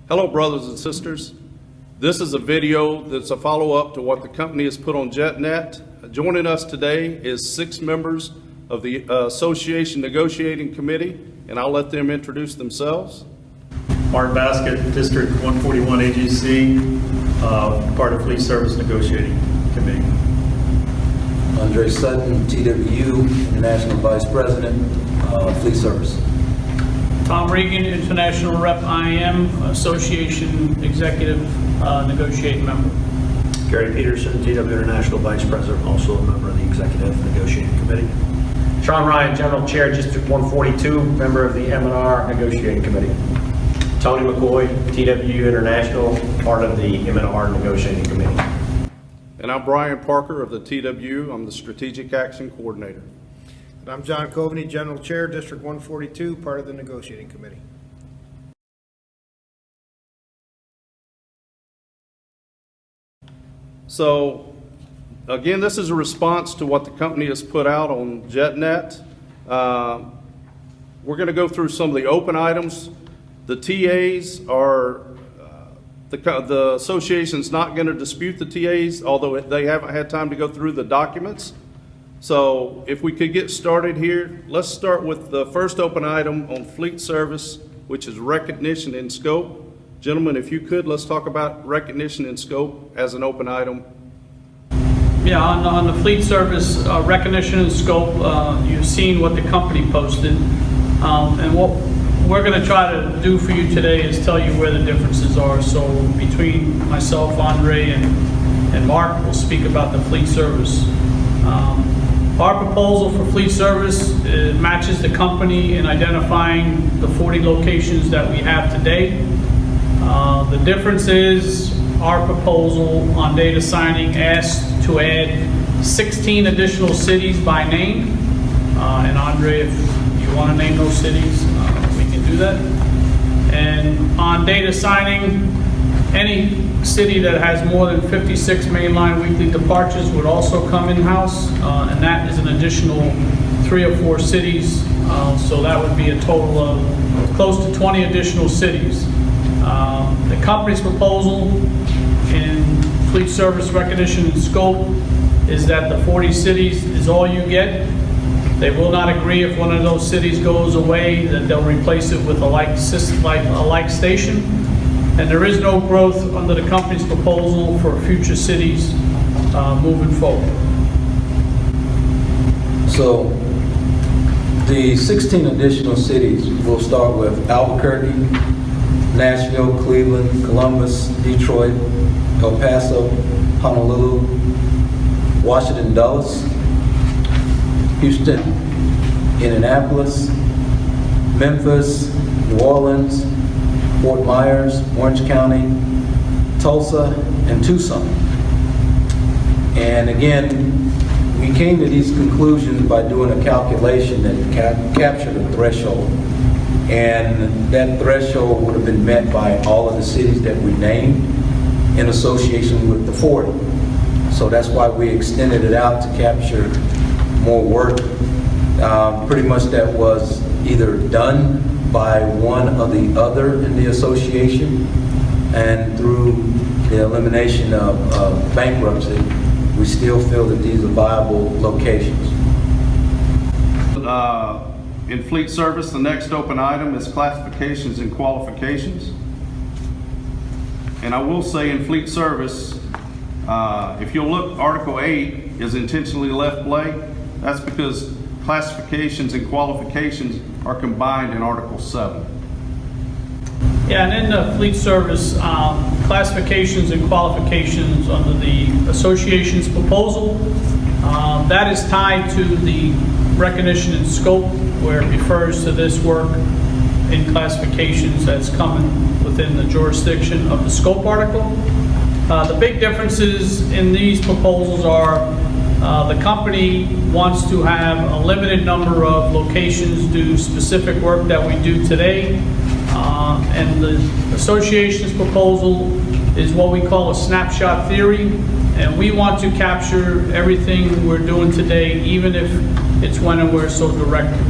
Hello, brothers and sisters. This is a video that's a follow-up to what the company has put on JetNet. Joining us today is 6 members of the Association Negotiating Committee, and I'll let them introduce themselves. Mark Baskett, District 141 AGC, part of Fleet Service Negotiating Committee. Andre Sutton, TWU, International Vice President, Fleet Service. Tom Regan, International Rep IAM, Association Executive Negotiating Member. Gary Peterson, TW International Vice President, also a member of the Executive Negotiating Committee. Sean Ryan, General Chair, District 142, member of the M&R Negotiating Committee. Tony McCoy, TW International, part of the M&R Negotiating Committee. And I'm Brian Parker of the TWU. I'm the Strategic Action Coordinator. And I'm John Coveney, General Chair, District 142, part of the Negotiating Committee. So, again, this is a response to what the company has put out on JetNet. We're going to go through some of the open items. The TAs are, the association's not going to dispute the TAs, although they haven't had time to go through the documents. So if we could get started here, let's start with the first open item on fleet service, which is recognition and scope. Gentlemen, if you could, let's talk about recognition and scope as an open item. Yeah, on the fleet service recognition and scope, you've seen what the company posted. And what we're going to try to do for you today is tell you where the differences are. So between myself, Andre, and Mark, we'll speak about the fleet service. Our proposal for fleet service matches the company in identifying the 40 locations that we have today. The difference is our proposal on data signing asked to add 16 additional cities by name. And Andre, if you want to name those cities, we can do that. And on data signing, any city that has more than 56 mainline weekly departures would also come in-house, and that is an additional 3 or 4 cities, so that would be a total of close to 20 additional cities. The company's proposal in fleet service recognition and scope is that the 40 cities is all you get. They will not agree if one of those cities goes away that they'll replace it with a like station. And there is no growth under the company's proposal for future cities moving forward. So the 16 additional cities, we'll start with Albuquerque, Nashville, Cleveland, Columbus, Detroit, El Paso, Honolulu, Washington Dulles, Houston, Indianapolis, Memphis, New Orleans, Fort Myers, Orange County, Tulsa, and Tucson. And again, we came to these conclusions by doing a calculation that captured a threshold. And that threshold would have been met by all of the cities that we named in association with the 40. So that's why we extended it out to capture more work. Pretty much that was either done by one or the other in the association, and through the elimination of bankruptcy, we still feel that these are viable locations. In fleet service, the next open item is classifications and qualifications. And I will say in fleet service, if you'll look, Article 8 is intentionally left blank. That's because classifications and qualifications are combined in Article 7. Yeah, and in the fleet service, classifications and qualifications under the association's proposal, that is tied to the recognition and scope, where it refers to this work in classifications that's coming within the jurisdiction of the scope article. The big differences in these proposals are the company wants to have a limited number of locations do specific work that we do today. And the association's proposal is what we call a snapshot theory. And we want to capture everything we're doing today, even if it's when and where so directed.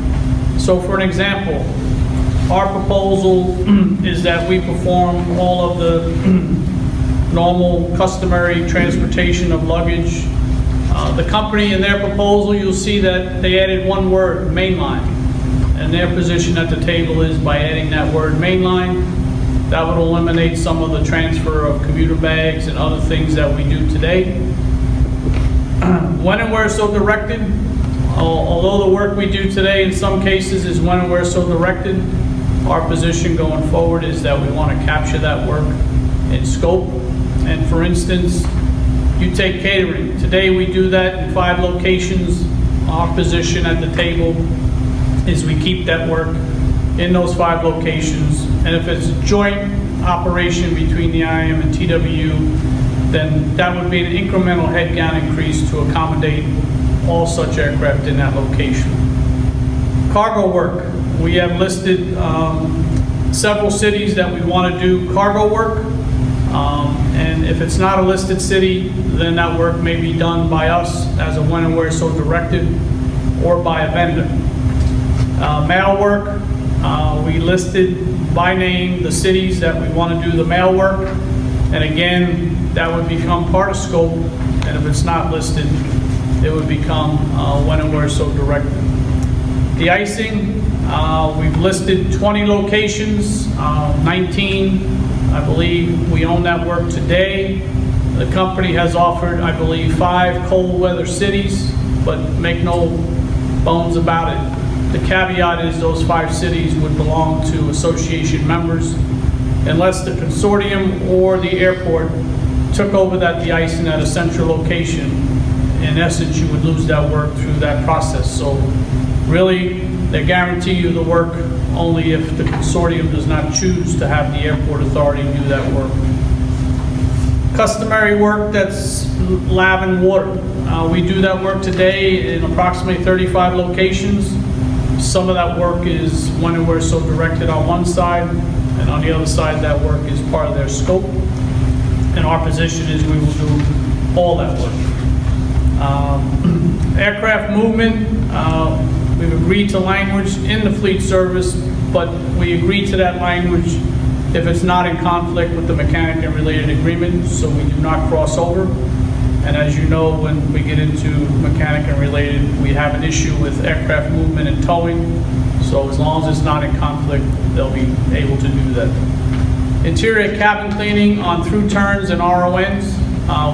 So for an example, Our proposal is that we perform all of the normal customary transportation of luggage. The company in their proposal, you'll see that they added one word, mainline. And their position at the table is by adding that word mainline, that would eliminate some of the transfer of commuter bags and other things that we do today. When and where so directed, although the work we do today in some cases is when and where so directed, our position going forward is that we want to capture that work in scope. And for instance, you take catering. Today we do that in 5 locations. Our position at the table is we keep that work in those 5 locations. And if it's a joint operation between the IAM and TWU, then that would be an incremental headcount increase to accommodate all such aircraft in that location. Cargo work. We have listed several cities that we want to do cargo work. And if it's not a listed city, then that work may be done by us as a when and where so directed, or by a vendor. Mail work, we listed by name the cities that we want to do the mail work. And again, that would become part of scope. And if it's not listed, it would become when and where so directed. The icing, we've listed 20 locations, 19, I believe we own that work today. The company has offered, I believe, 5 cold weather cities, but make no bones about it. The caveat is those 5 cities would belong to association members. Unless the consortium or the airport took over that de-icing at a central location, in essence, you would lose that work through that process. So really, they guarantee you the work only if the consortium does not choose to have the airport authority do that work. Customary work that's lab and water. We do that work today in approximately 35 locations. Some of that work is when and where so directed on one side, and on the other side, that work is part of their scope. And our position is we will do all that work. Aircraft movement, we've agreed to language in the fleet service, but we agree to that language if it's not in conflict with the mechanic and related agreement, so we do not cross over. And as you know, when we get into mechanic and related, we have an issue with aircraft movement and towing. So as long as it's not in conflict, they'll be able to do that. Interior cabin cleaning on through turns and RONs.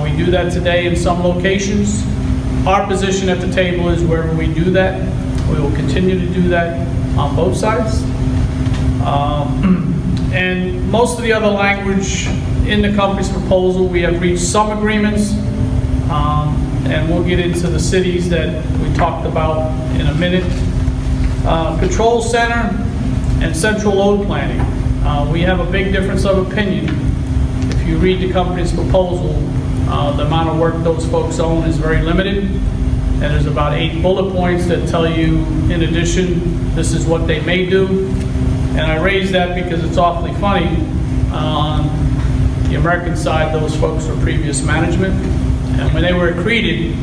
We do that today in some locations. Our position at the table is wherever we do that, we will continue to do that on both sides. And most of the other language in the company's proposal, we have reached some agreements. And we'll get into the cities that we talked about in a minute. Control center and central load planning. We have a big difference of opinion. If you read the company's proposal, the amount of work those folks own is very limited. And there's about 8 bullet points that tell you, in addition, this is what they may do. And I raise that because it's awfully funny. On the American side, those folks were previous management. And when they were accreted,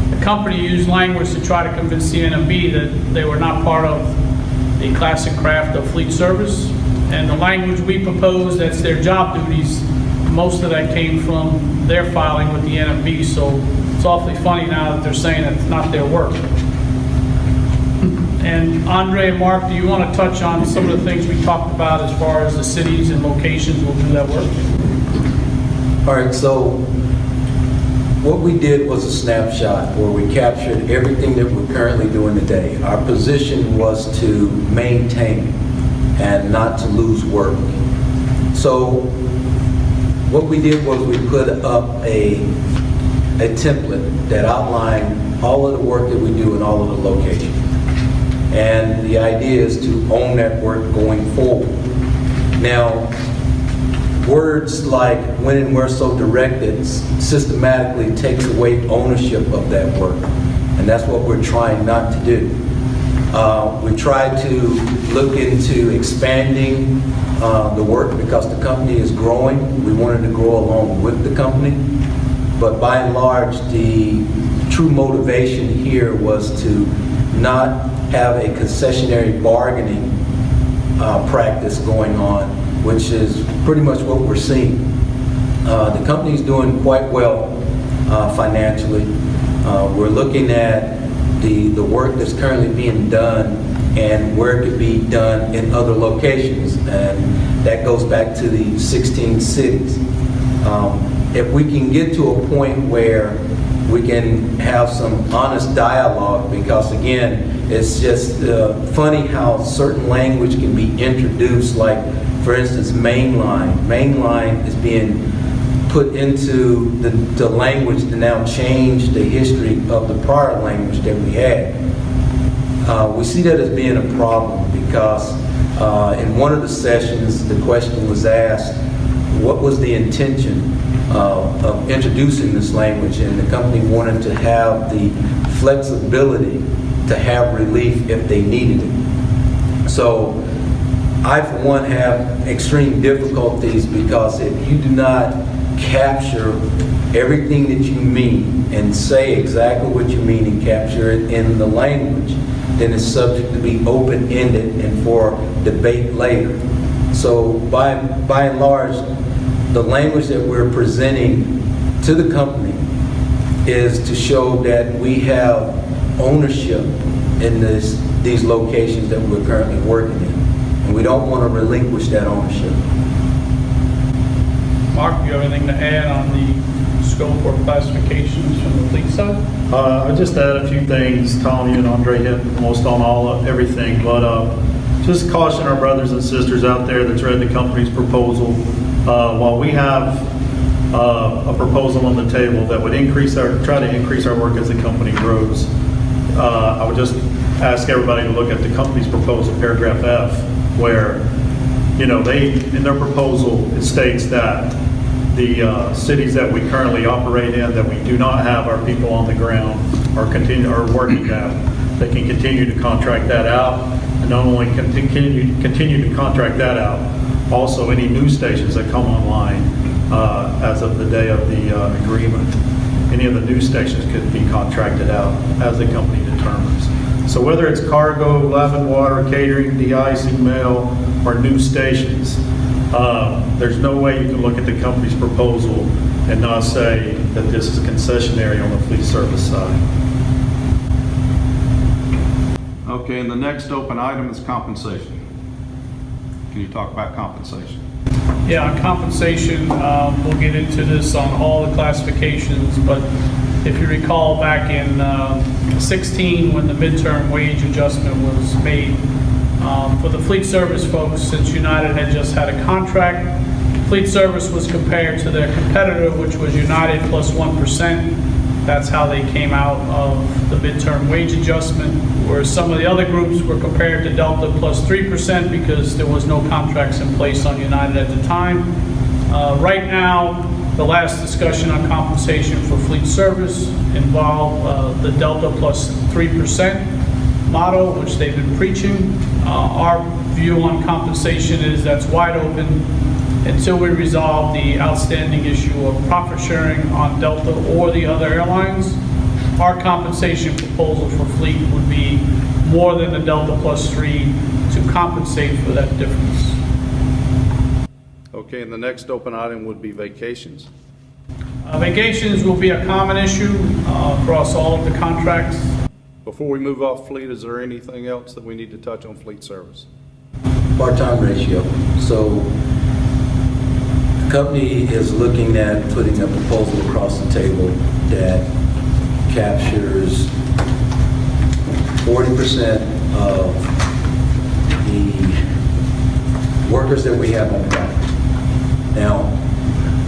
the company used language to try to convince the NMB that they were not part of the classic craft of fleet service. And the language we proposed, that's their job duties, most of that came from their filing with the NMB. So it's awfully funny now that they're saying that it's not their work. And Andre and Mark, do you want to touch on some of the things we talked about as far as the cities and locations will do that work? All right, so what we did was a snapshot where we captured everything that we're currently doing today. Our position was to maintain and not to lose work. So what we did was we put up a template that outlined all of the work that we do in all of the locations. And the idea is to own that work going forward. Now, words like when and where so directed systematically takes away ownership of that work. And that's what we're trying not to do. We tried to look into expanding the work because the company is growing. We wanted to grow along with the company. But by and large, the true motivation here was to not have a concessionary bargaining practice going on, which is pretty much what we're seeing. The company's doing quite well financially. We're looking at the work that's currently being done and where it could be done in other locations, and that goes back to the 16 cities. If we can get to a point where we can have some honest dialogue, because again, it's just funny how certain language can be introduced, like for instance, mainline. Mainline is being put into the language to now change the history of the prior language that we had. We see that as being a problem because in one of the sessions, the question was asked, what was the intention of introducing this language? And the company wanted to have the flexibility to have relief if they needed it. So I, for one, have extreme difficulties because if you do not capture everything that you mean and say exactly what you mean and capture it in the language, then it's subject to be open-ended and for debate later. So by and large, the language that we're presenting to the company is to show that we have ownership in these locations that we're currently working in. And we don't want to relinquish that ownership. Mark, do you have anything to add on the scope or classifications from the fleet side? I'll just add a few things. Tom, you and Andre hit almost on everything, but just caution our brothers and sisters out there that's read the company's proposal. While we have a proposal on the table that would try to increase our work as the company grows, I would just ask everybody to look at the company's proposal, paragraph F, where, you know, in their proposal, it states that the cities that we currently operate in, that we do not have our people on the ground are working at, they can continue to contract that out, and not only continue to contract that out, also any new stations that come online as of the day of the agreement, any of the new stations could be contracted out as the company determines. So whether it's cargo, lab and water, catering, de-icing, mail, or new stations, there's no way you can look at the company's proposal and not say that this is concessionary on the fleet service side. Okay, and the next open item is compensation. Can you talk about compensation? Yeah, on compensation, we'll get into this on all the classifications, but if you recall back in 16, when the midterm wage adjustment was made, for the fleet service folks, since United had just had a contract, fleet service was compared to their competitor, which was United plus 1%. That's how they came out of the midterm wage adjustment, whereas some of the other groups were compared to Delta plus 3% because there was no contracts in place on United at the time. Right now, the last discussion on compensation for fleet service involved the Delta plus 3% model, which they've been preaching. Our view on compensation is that's wide open until we resolve the outstanding issue of profit sharing on Delta or the other airlines. Our compensation proposal for fleet would be more than the Delta plus 3 to compensate for that difference. Okay, and the next open item would be vacations. Vacations will be a common issue across all of the contracts. Before we move off fleet, is there anything else that we need to touch on fleet service? Part-time ratio. So the company is looking at putting a proposal across the table that captures 40% of the workers that we have on ground. Now,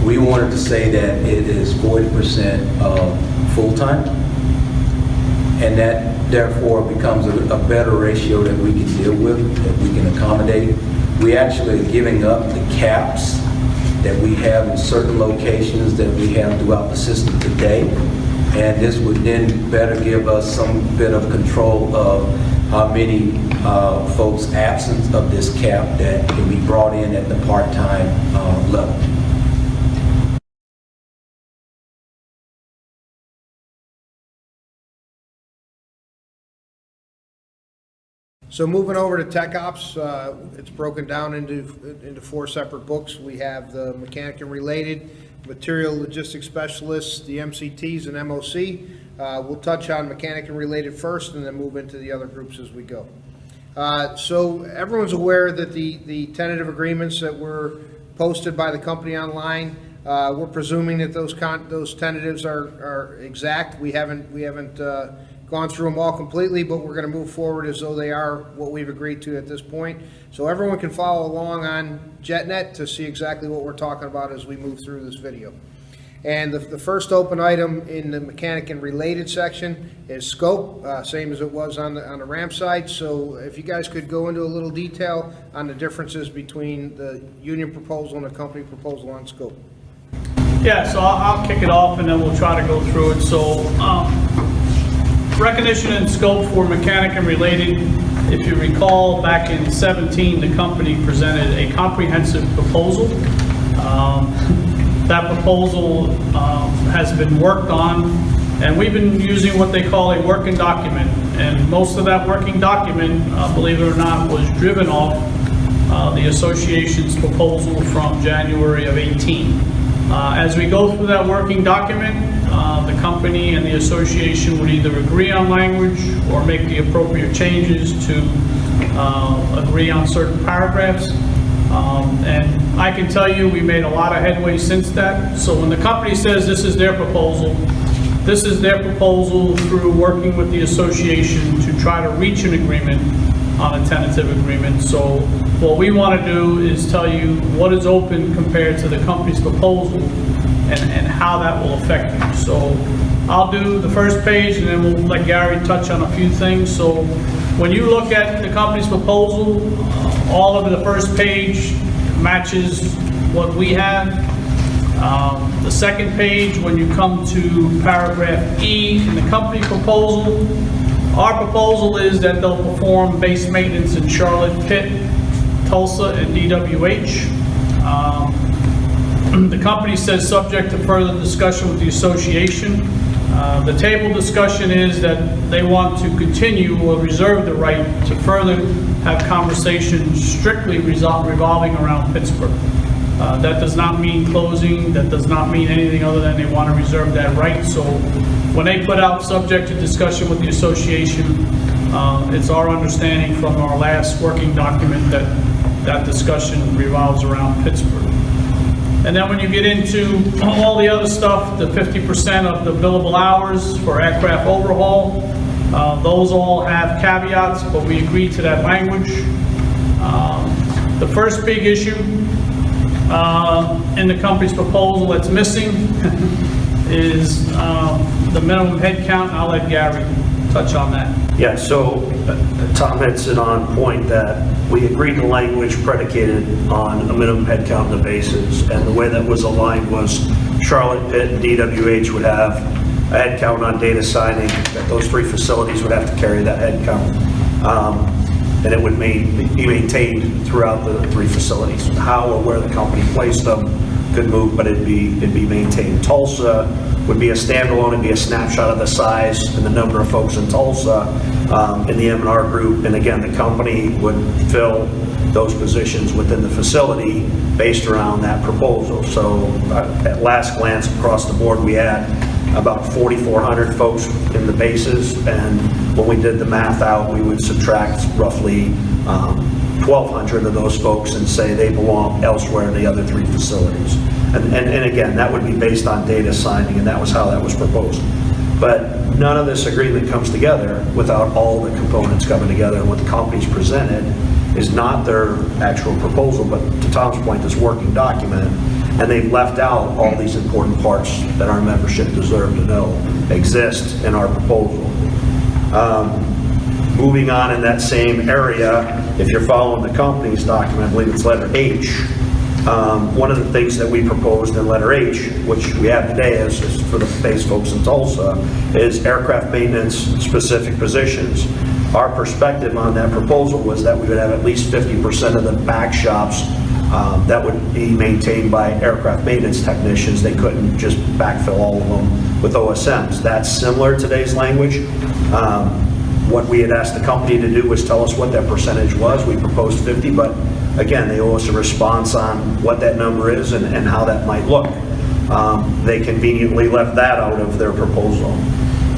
we wanted to say that it is 40% of full-time, and that therefore becomes a better ratio that we can deal with, that we can accommodate. We actually are giving up the caps that we have in certain locations that we have throughout the system today, and this would then better give us some bit of control of how many folks absent of this cap that can be brought in at the part-time level. So moving over to Tech Ops, it's broken down into 4 separate books. We have the mechanic and related, material logistics specialists, the MCTs and MOC. We'll touch on mechanic and related first and then move into the other groups as we go. So everyone's aware that the tentative agreements that were posted by the company online, we're presuming that those tentatives are exact. We haven't gone through them all completely, but we're going to move forward as though they are what we've agreed to at this point. So everyone can follow along on JetNet to see exactly what we're talking about as we move through this video. And the first open item in the mechanic and related section is scope, same as it was on the ramp side. So if you guys could go into a little detail on the differences between the union proposal and the company proposal on scope. Yeah, so I'll kick it off and then we'll try to go through it. So recognition and scope for mechanic and related. If you recall, back in 17, the company presented a comprehensive proposal. That proposal has been worked on, and we've been using what they call a working document. And most of that working document, believe it or not, was driven off the association's proposal from January of 18. As we go through that working document, the company and the association would either agree on language or make the appropriate changes to agree on certain paragraphs. And I can tell you we made a lot of headway since that. So when the company says this is their proposal through working with the association to try to reach an agreement on a tentative agreement. So what we want to do is tell you what is open compared to the company's proposal and how that will affect you. So I'll do the first page and then we'll let Gary touch on a few things. So when you look at the company's proposal, all of the first page matches what we have. The second page, when you come to paragraph E in the company proposal, our proposal is that they'll perform base maintenance in Charlotte, Pitt, Tulsa, and DWH. The company says subject to further discussion with the association. The table discussion is that they want to continue or reserve the right to further have conversations strictly revolving around Pittsburgh. That does not mean closing, that does not mean anything other than they want to reserve that right. So when they put out subject to discussion with the association, it's our understanding from our last working document that that discussion revolves around Pittsburgh. And then when you get into all the other stuff, the 50% of the billable hours for aircraft overhaul, those all have caveats, but we agree to that language. The first big issue in the company's proposal that's missing is the minimum head count. I'll let Gary touch on that. Yeah, so Tom hits it on point that we agreed to language predicated on a minimum head count in the bases, and the way that was aligned was Charlotte, Pitt, and DWH would have a head count on data signing, that those 3 facilities would have to carry that head count. And it would be maintained throughout the 3 facilities. How or where the company placed them could move, but it'd be maintained. Tulsa would be a standalone, it'd be a snapshot of the size and the number of folks in Tulsa in the M&R group. And again, the company would fill those positions within the facility based around that proposal. So at last glance across the board, we had about 4,400 folks in the bases, and when we did the math out, we would subtract roughly 1,200 of those folks and say they belong elsewhere in the other 3 facilities. And again, that would be based on data signing, and that was how that was proposed. But none of this agreement comes together without all the components coming together, and what the company's presented is not their actual proposal, but to Tom's point, this working document, and they've left out all these important parts that our membership deserve to know exist in our proposal. Moving on in that same area, if you're following the company's document, I believe it's letter H, one of the things that we proposed in letter H, which we have today is for the base folks in Tulsa, is aircraft maintenance specific positions. Our perspective on that proposal was that we would have at least 50% of the back shops that would be maintained by aircraft maintenance technicians. They couldn't just backfill all of them with OSMs. That's similar to today's language. What we had asked the company to do was tell us what that percentage was. We proposed 50, but again, they owe us a response on what that number is and how that might look. They conveniently left that out of their proposal.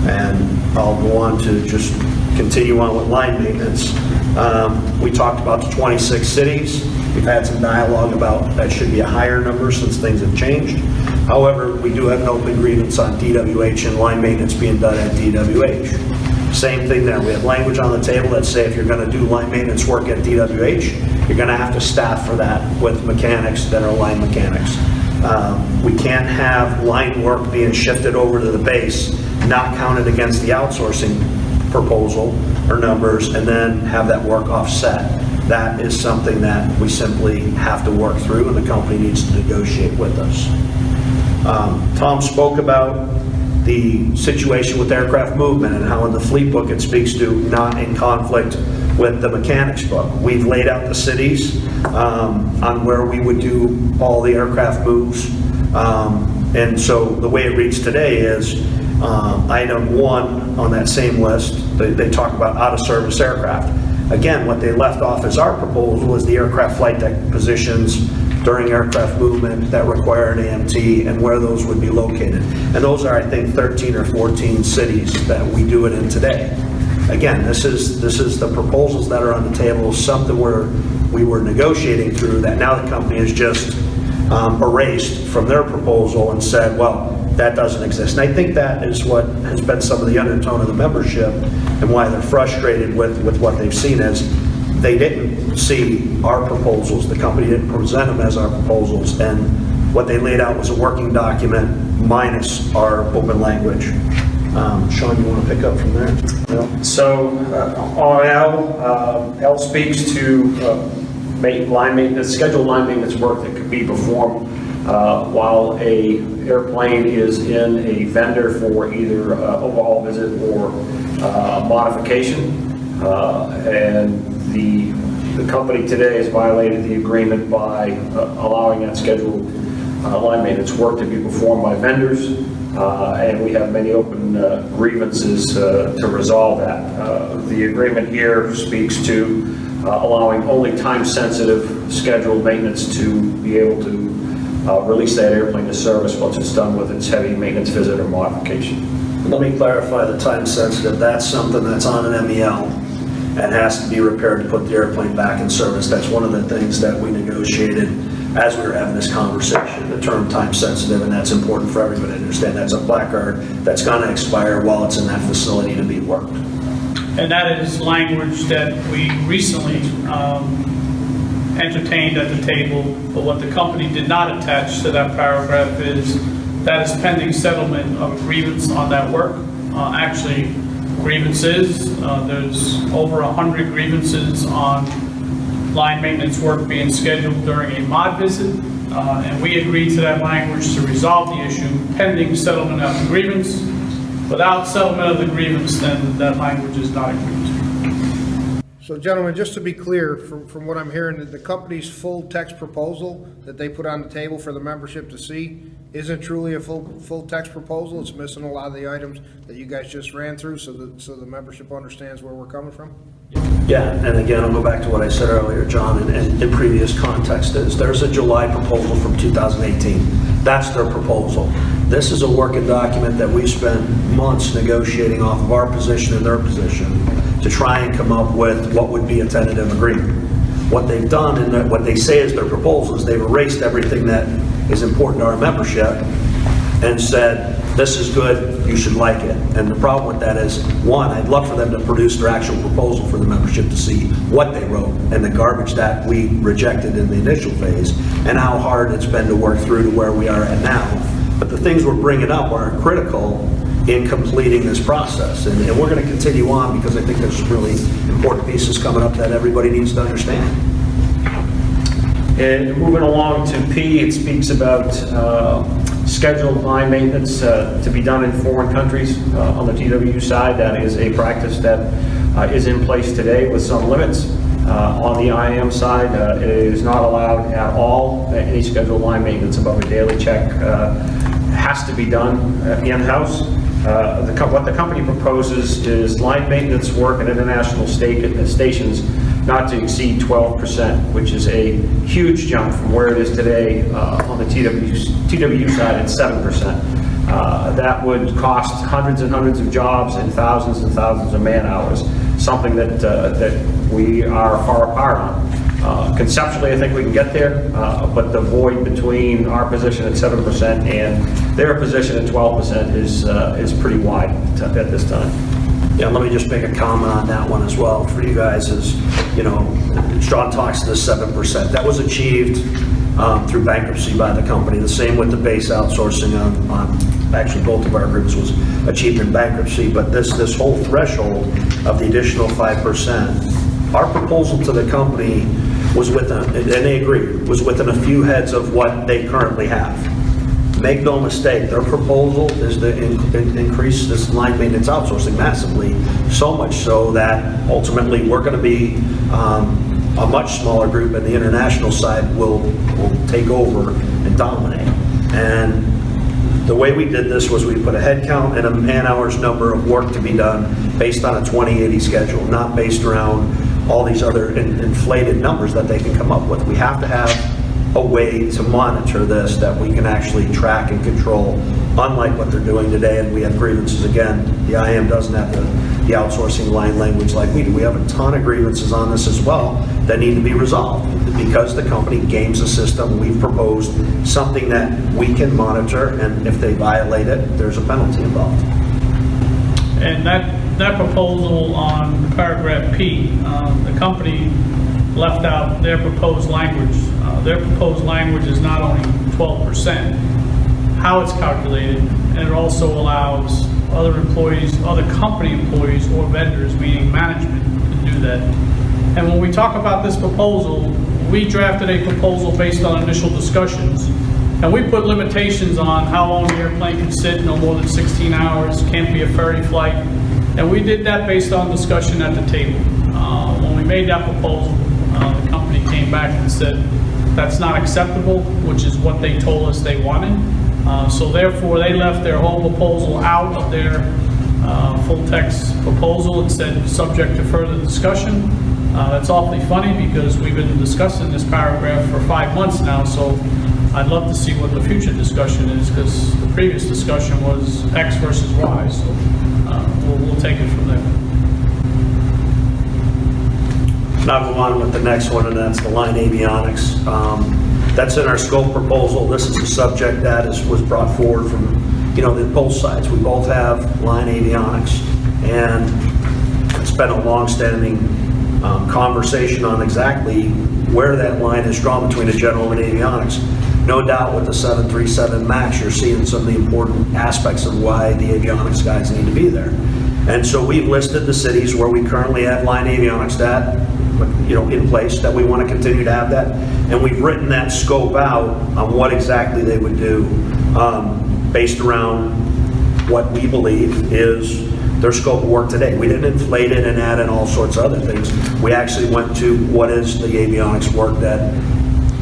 And I'll go on to just continue on with line maintenance. We talked about the 26 cities. We've had some dialogue about that should be a higher number since things have changed. However, we do have an open grievance on DWH and line maintenance being done at DWH. Same thing there. We have language on the table that say if you're going to do line maintenance work at DWH, you're going to have to staff for that with mechanics that are line mechanics. We can't have line work being shifted over to the base, not counted against the outsourcing proposal or numbers, and then have that work offset. That is something that we simply have to work through, and the company needs to negotiate with us. Tom spoke about the situation with aircraft movement and how in the fleet book it speaks to not in conflict with the mechanics book. We've laid out the cities on where we would do all the aircraft moves. And so the way it reads today is item 1 on that same list, they talk about out-of-service aircraft. Again, what they left off as our proposal is the aircraft flight deck positions during aircraft movement that require an AMT and where those would be located. And those are, I think, 13 or 14 cities that we do it in today. Again, this is the proposals that are on the table, something where we were negotiating through that now the company has just erased from their proposal and said, well, that doesn't exist. And I think that is what has been some of the undertone of the membership and why they're frustrated with what they've seen is they didn't see our proposals. The company didn't present them as our proposals. And what they laid out was a working document minus our open language. Sean, you want to pick up from there? No? So on L speaks to line maintenance, scheduled line maintenance work that could be performed while a airplane is in a vendor for either overhaul visit or modification. And the company today has violated the agreement by allowing that scheduled line maintenance work to be performed by vendors. And we have many open grievances to resolve that. The agreement here speaks to allowing only time-sensitive scheduled maintenance to be able to release that airplane to service once it's done with its heavy maintenance visit or modification. Let me clarify the time sensitive. That's something that's on an MEL and has to be repaired to put the airplane back in service. That's one of the things that we negotiated as we were having this conversation, the term time sensitive, and that's important for everybody to understand. That's a placard that's going to expire while it's in that facility to be worked. And that is language that we recently entertained at the table, but what the company did not attach to that paragraph is that is pending settlement of grievance on that work. Actually, grievances, there's over 100 grievances on line maintenance work being scheduled during a mod visit, and we agreed to that language to resolve the issue pending settlement of the grievance. Without settlement of the grievance, then that language is not agreed to. So gentlemen, just to be clear, from what I'm hearing, that the company's full text proposal that they put on the table for the membership to see isn't truly a full text proposal. It's missing a lot of the items that you guys just ran through, so the membership understands where we're coming from. Yeah, and again, I'll go back to what I said earlier, John, and in previous context is there's a July proposal from 2018. That's their proposal. This is a working document that we spent months negotiating off of our position and their position to try and come up with what would be a tentative agreement. What they've done and what they say is their proposal is they've erased everything that is important to our membership and said, this is good, you should like it. And the problem with that is, one, I'd love for them to produce their actual proposal for the membership to see what they wrote and the garbage that we rejected in the initial phase and how hard it's been to work through to where we are at now. But the things we're bringing up are critical in completing this process. And we're going to continue on because I think there's some really important pieces coming up that everybody needs to understand. And moving along to P, it speaks about scheduled line maintenance to be done in foreign countries. On the TWU side, that is a practice that is in place today with some limits. On the IAM side, it is not allowed at all. Any scheduled line maintenance above a daily check has to be done in-house. What the company proposes is line maintenance work at international stations not to exceed 12%, which is a huge jump from where it is today on the TWU side at 7%. That would cost hundreds and hundreds of jobs and thousands of man hours, something that we are far apart on. Conceptually, I think we can get there, but the void between our position at 7% and their position at 12% is pretty wide at this time. Yeah, let me just make a comment on that one as well for you guys is, you know, John talks to the 7%. That was achieved through bankruptcy by the company. The same with the base outsourcing on actually both of our groups was achieved in bankruptcy, but this whole threshold of the additional 5%, our proposal to the company was within, and they agreed, was within a few heads of what they currently have. Make no mistake, their proposal is to increase this line maintenance outsourcing massively, so much so that ultimately we're going to be a much smaller group, and the international side will take over and dominate. And the way we did this was we put a head count and a man-hours number of work to be done based on a 20/80 schedule, not based around all these other inflated numbers that they can come up with. We have to have a way to monitor this that we can actually track and control, unlike what they're doing today. And we have grievances. Again, the IM doesn't have the outsourcing line language like we do. We have a ton of grievances on this as well that need to be resolved because the company games the system. We've proposed something that we can monitor, and if they violate it, there's a penalty involved. And that proposal on paragraph P, the company left out their proposed language. Their proposed language is not only 12%, how it's calculated, and it also allows other employees, other company employees or vendors, meaning management, to do that. And when we talk about this proposal, we drafted a proposal based on initial discussions, and we put limitations on how long the airplane can sit, no more than 16 hours, can't be a ferry flight. And we did that based on discussion at the table. When we made that proposal, the company came back and said that's not acceptable, which is what they told us they wanted. So therefore, they left their whole proposal out of their full text proposal and said, subject to further discussion. That's awfully funny because we've been discussing this paragraph for 5 months now, so I'd love to see what the future discussion is, because the previous discussion was X versus Y, so we'll take it from there. Now go on with the next one, and that's the line avionics. That's in our scope proposal. This is a subject that was brought forward from, both sides. We both have line avionics, and it's been a long-standing conversation on exactly where that line is drawn between the general and avionics. No doubt with the 737 MAX, you're seeing some of the important aspects of why the avionics guys need to be there. And so we've listed the cities where we currently have line avionics in place, that we want to continue to have that. And we've written that scope out on what exactly they would do based around what we believe is their scope of work today. We didn't inflate it and add in all sorts of other things. We actually went to what is the avionics work that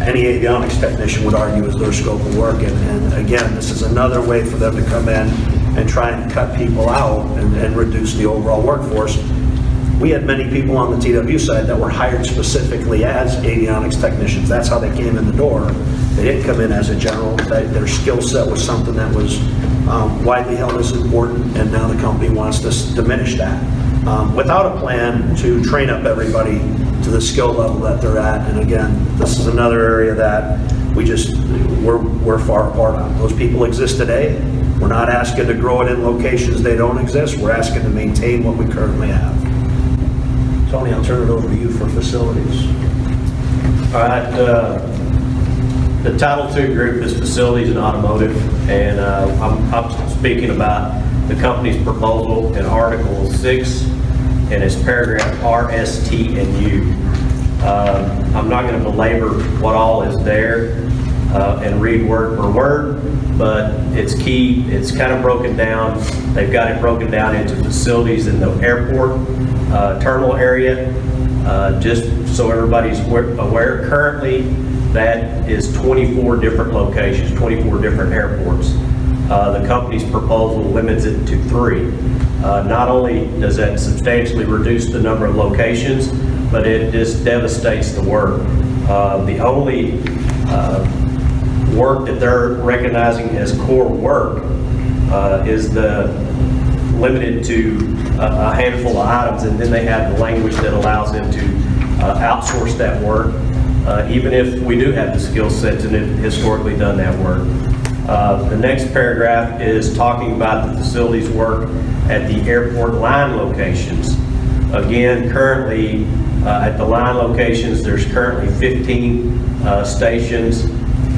any avionics technician would argue is their scope of work. And again, this is another way for them to come in and try and cut people out and reduce the overall workforce. We had many people on the TW side that were hired specifically as avionics technicians. That's how they came in the door. They didn't come in as a general. Their skill set was something that was widely held as important, and now the company wants to diminish that without a plan to train up everybody to the skill level that they're at. And again, this is another area that we're far apart on. Those people exist today. We're not asking to grow it in locations they don't exist. We're asking to maintain what we currently have. Tony, I'll turn it over to you for facilities. All right, the Title II group is facilities and automotive, and I'm speaking about the company's proposal in Article 6, and it's paragraph R, S, T, and U. I'm not going to belabor what all is there and read word for word, but it's key. It's kind of broken down. They've got it broken down into facilities in the airport terminal area. Just so everybody's aware, currently that is 24 different locations, 24 different airports. The company's proposal limits it to 3. Not only does that substantially reduce the number of locations, but it just devastates the work. The only work that they're recognizing as core work is limited to a handful of items, and then they have the language that allows them to outsource that work, even if we do have the skill sets and have historically done that work. The next paragraph is talking about the facilities work at the airport line locations. Again, currently at the line locations, there's currently 15 stations,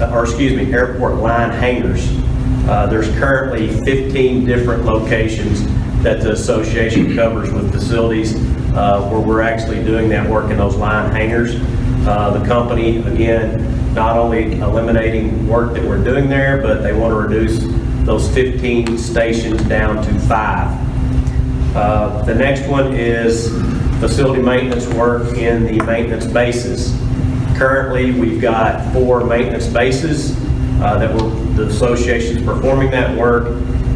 airport line hangars. There's currently 15 different locations that the association covers with facilities where we're actually doing that work in those line hangars. The company, again, not only eliminating work that we're doing there, but they want to reduce those 15 stations down to 5. The next one is facility maintenance work in the maintenance bases. Currently, we've got 4 maintenance bases the association's performing that work,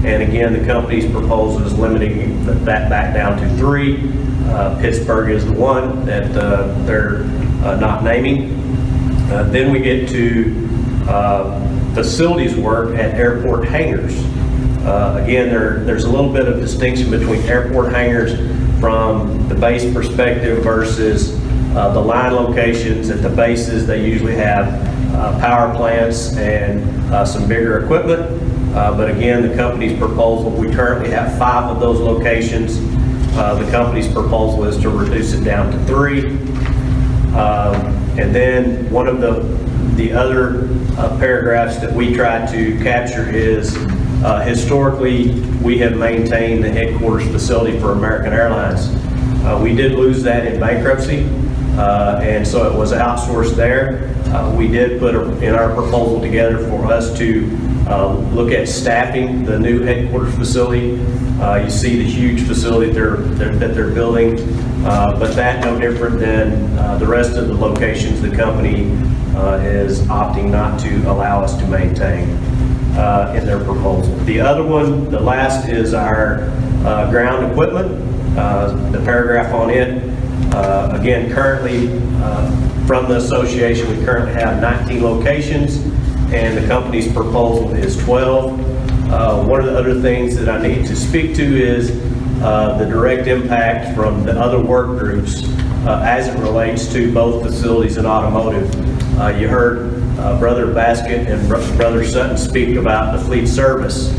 and again, the company's proposal is limiting that back down to 3. Pittsburgh is the one that they're not naming. Then we get to facilities work at airport hangars. Again, there's a little bit of distinction between airport hangars from the base perspective versus the line locations. At the bases, they usually have power plants and some bigger equipment. But again, the company's proposal, we currently have 5 of those locations. The company's proposal is to reduce it down to 3. And then one of the other paragraphs that we try to capture is historically we have maintained the headquarters facility for American Airlines. We did lose that in bankruptcy, and so it was outsourced there. We did put in our proposal together for us to look at staffing the new headquarters facility. You see the huge facility that they're building, but that no different than the rest of the locations the company is opting not to allow us to maintain in their proposal. The other one, the last, is our ground equipment. The paragraph on it, again, currently from the association, we currently have 19 locations, and the company's proposal is 12. One of the other things that I need to speak to is the direct impact from the other work groups as it relates to both facilities and automotive. You heard Brother Basket and Brother Sutton speak about the fleet service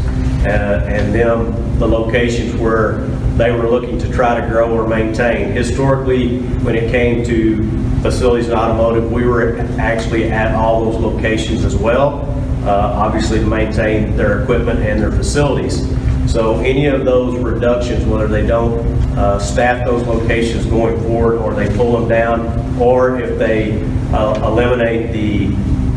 and the locations where they were looking to try to grow or maintain. Historically, when it came to facilities and automotive, we were actually at all those locations as well, obviously to maintain their equipment and their facilities. So any of those reductions, whether they don't staff those locations going forward, or they pull them down, or if they eliminate the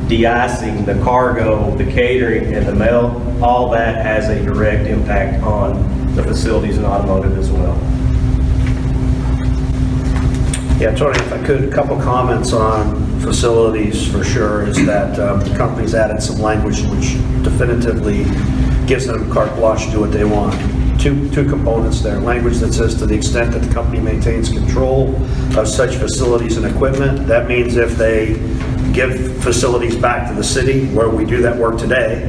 de-icing, the cargo, the catering, and the mail, all that has a direct impact on the facilities and automotive as well. Yeah, Tony, if I could, a couple comments on facilities for sure, is that the company's added some language which definitively gives them carte blanche to do what they want. Two components there. Language that says to the extent that the company maintains control of such facilities and equipment. That means if they give facilities back to the city where we do that work today,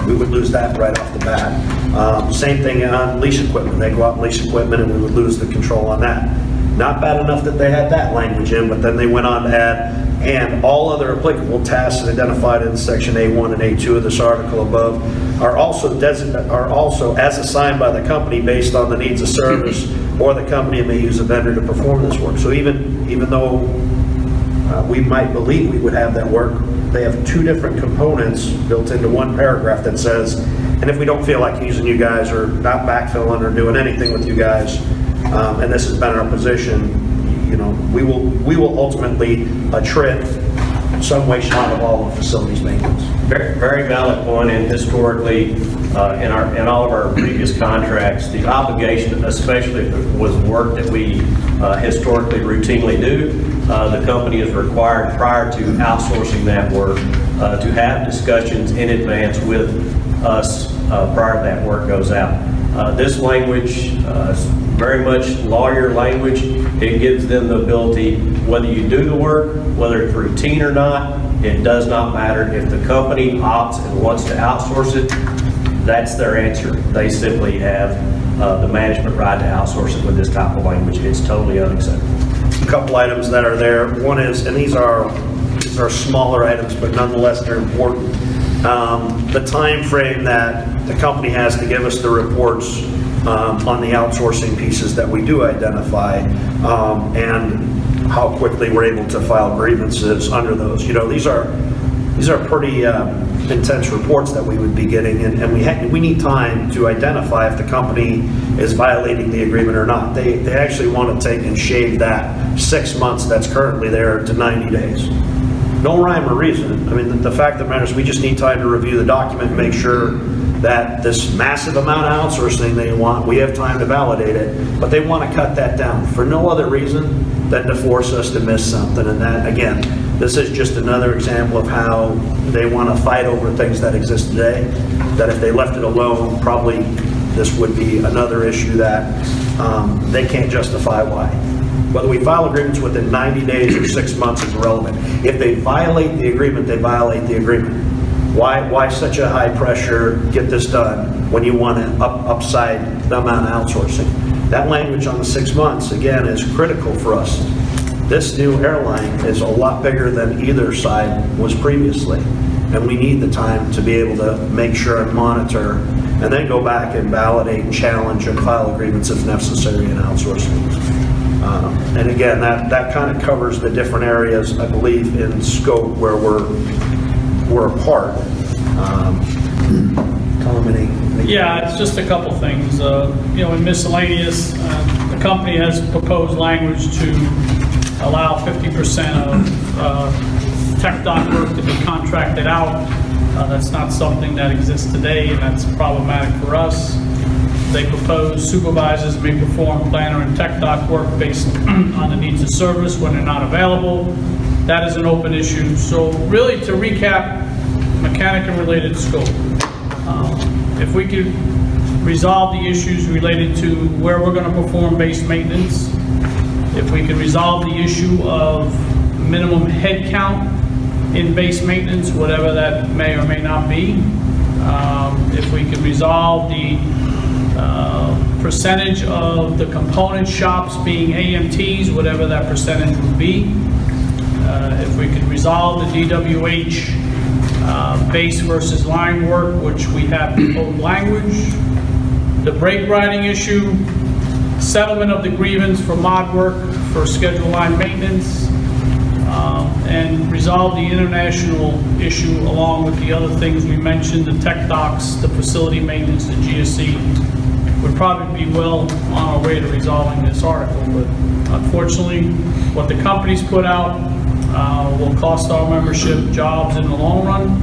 we would lose that right off the bat. Same thing on lease equipment. They go out and lease equipment and we would lose the control on that. Not bad enough that they had that language in, but then they went on to add, and all other applicable tasks identified in section A1 and A2 of this article above are also as assigned by the company based on the needs of service, or the company may use a vendor to perform this work. So even though we might believe we would have that work, they have 2 different components built into one paragraph that says, and if we don't feel like using you guys or not backfilling or doing anything with you guys, and this has been our position, we will ultimately attrit some way short of all of facilities maintenance. Very, very valid point, and historically, in all of our previous contracts, the obligation, especially if it was work that we historically routinely do, the company is required prior to outsourcing that work to have discussions in advance with us prior to that work goes out. This language is very much lawyer language. It gives them the ability, whether you do the work, whether it's routine or not, it does not matter. If the company opts and wants to outsource it, that's their answer. They simply have the management right to outsource it with this type of language. It's totally unacceptable. A couple items that are there. One is, and these are smaller items, but nonetheless they're important. The time frame that the company has to give us the reports on the outsourcing pieces that we do identify, and how quickly we're able to file grievances under those. You know, these are pretty intense reports that we would be getting, and we need time to identify if the company is violating the agreement or not. They actually want to take and shave that 6 months that's currently there to 90 days. No rhyme or reason. I mean, the fact of the matter is we just need time to review the document and make sure that this massive amount of outsourcing they want, we have time to validate it, but they want to cut that down for no other reason than to force us to miss something. And that, again, this is just another example of how they want to fight over things that exist today, that if they left it alone, probably this would be another issue that they can't justify why. Whether we file agreements within 90 days or 6 months is irrelevant. If they violate the agreement, they violate the agreement. Why such a high pressure, get this done, when you want to upside the amount of outsourcing? That language on the 6 months, again, is critical for us. This new airline is a lot bigger than either side was previously, and we need the time to be able to make sure and monitor, and then go back and validate and challenge and file agreements if necessary in outsourcing. And again, that kind of covers the different areas, I believe, in scope where we're apart. Tom, any? Yeah, it's just a couple things. You know, in miscellaneous, the company has proposed language to allow 50% of tech doc work to be contracted out. That's not something that exists today, and that's problematic for us. They propose supervisors may perform planner and tech doc work based on the needs of service when they're not available. That is an open issue. So really, to recap, mechanic and related scope. If we could resolve the issues related to where we're going to perform base maintenance, if we could resolve the issue of minimum head count in base maintenance, whatever that may or may not be, if we could resolve the percentage of the component shops being AMTs, whatever that percentage would be, if we could resolve the DWH base versus line work, which we have proposed language, the brake riding issue, settlement of the grievance for mod work for scheduled line maintenance, and resolve the international issue along with the other things we mentioned, the tech docs, the facility maintenance, the GSE, would probably be well on our way to resolving this article. But unfortunately, what the company's put out will cost our membership jobs in the long run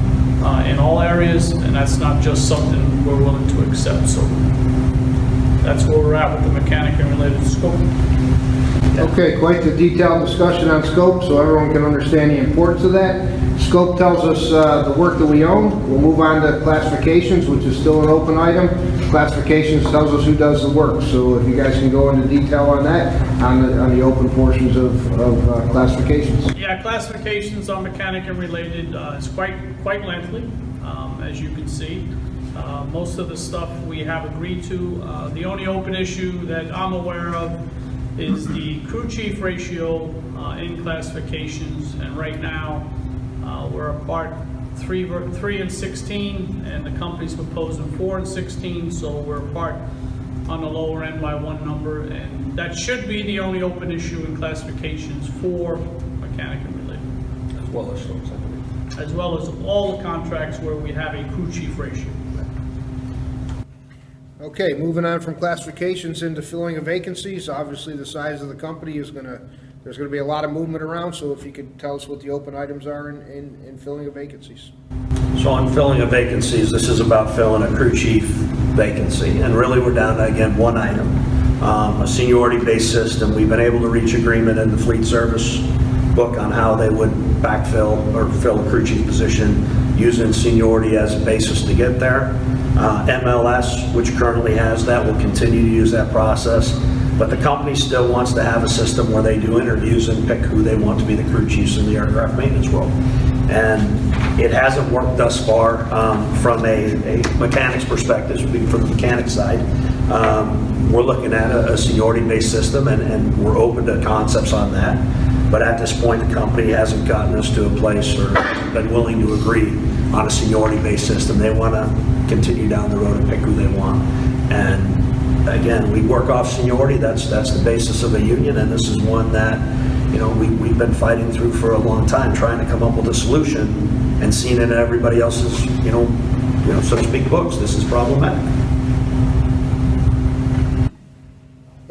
in all areas, and that's not just something we're willing to accept. So that's where we're at with the mechanic and related scope. Okay, quite the detailed discussion on scope, so everyone can understand the importance of that. Scope tells us the work that we own. We'll move on to classifications, which is still an open item. Classifications tells us who does the work, so if you guys can go into detail on that, on the open portions of classifications. Yeah, classifications on mechanic and related is quite lengthy, as you can see. Most of the stuff we have agreed to. The only open issue that I'm aware of is the crew chief ratio in classifications, and right now we're apart 3 and 16, and the company's proposing 4 and 16, so we're apart on the lower end by 1 number, and that should be the only open issue in classifications for mechanic and related. As well as all the contracts where we have a crew chief ratio. Okay, moving on from classifications into filling of vacancies. Obviously, the size of the company is there's gonna be a lot of movement around, so if you could tell us what the open items are in filling of vacancies. So on filling of vacancies, this is about filling a crew chief vacancy, and really we're down to, again, one item. A seniority-based system. We've been able to reach agreement in the fleet service book on how they would backfill or fill a crew chief position using seniority as a basis to get there. MLS, which currently has that, will continue to use that process. But the company still wants to have a system where they do interviews and pick who they want to be the crew chiefs in the aircraft maintenance role. And it hasn't worked thus far from a mechanic's perspective, speaking from the mechanic side. We're looking at a seniority-based system, and we're open to concepts on that. But at this point, the company hasn't gotten us to a place or been willing to agree on a seniority-based system. They want to continue down the road and pick who they want. And again, we work off seniority. That's the basis of a union, and this is one that, you know, we've been fighting through for a long time, trying to come up with a solution and seeing it in everybody else's, you know, so to speak, books. This is problematic.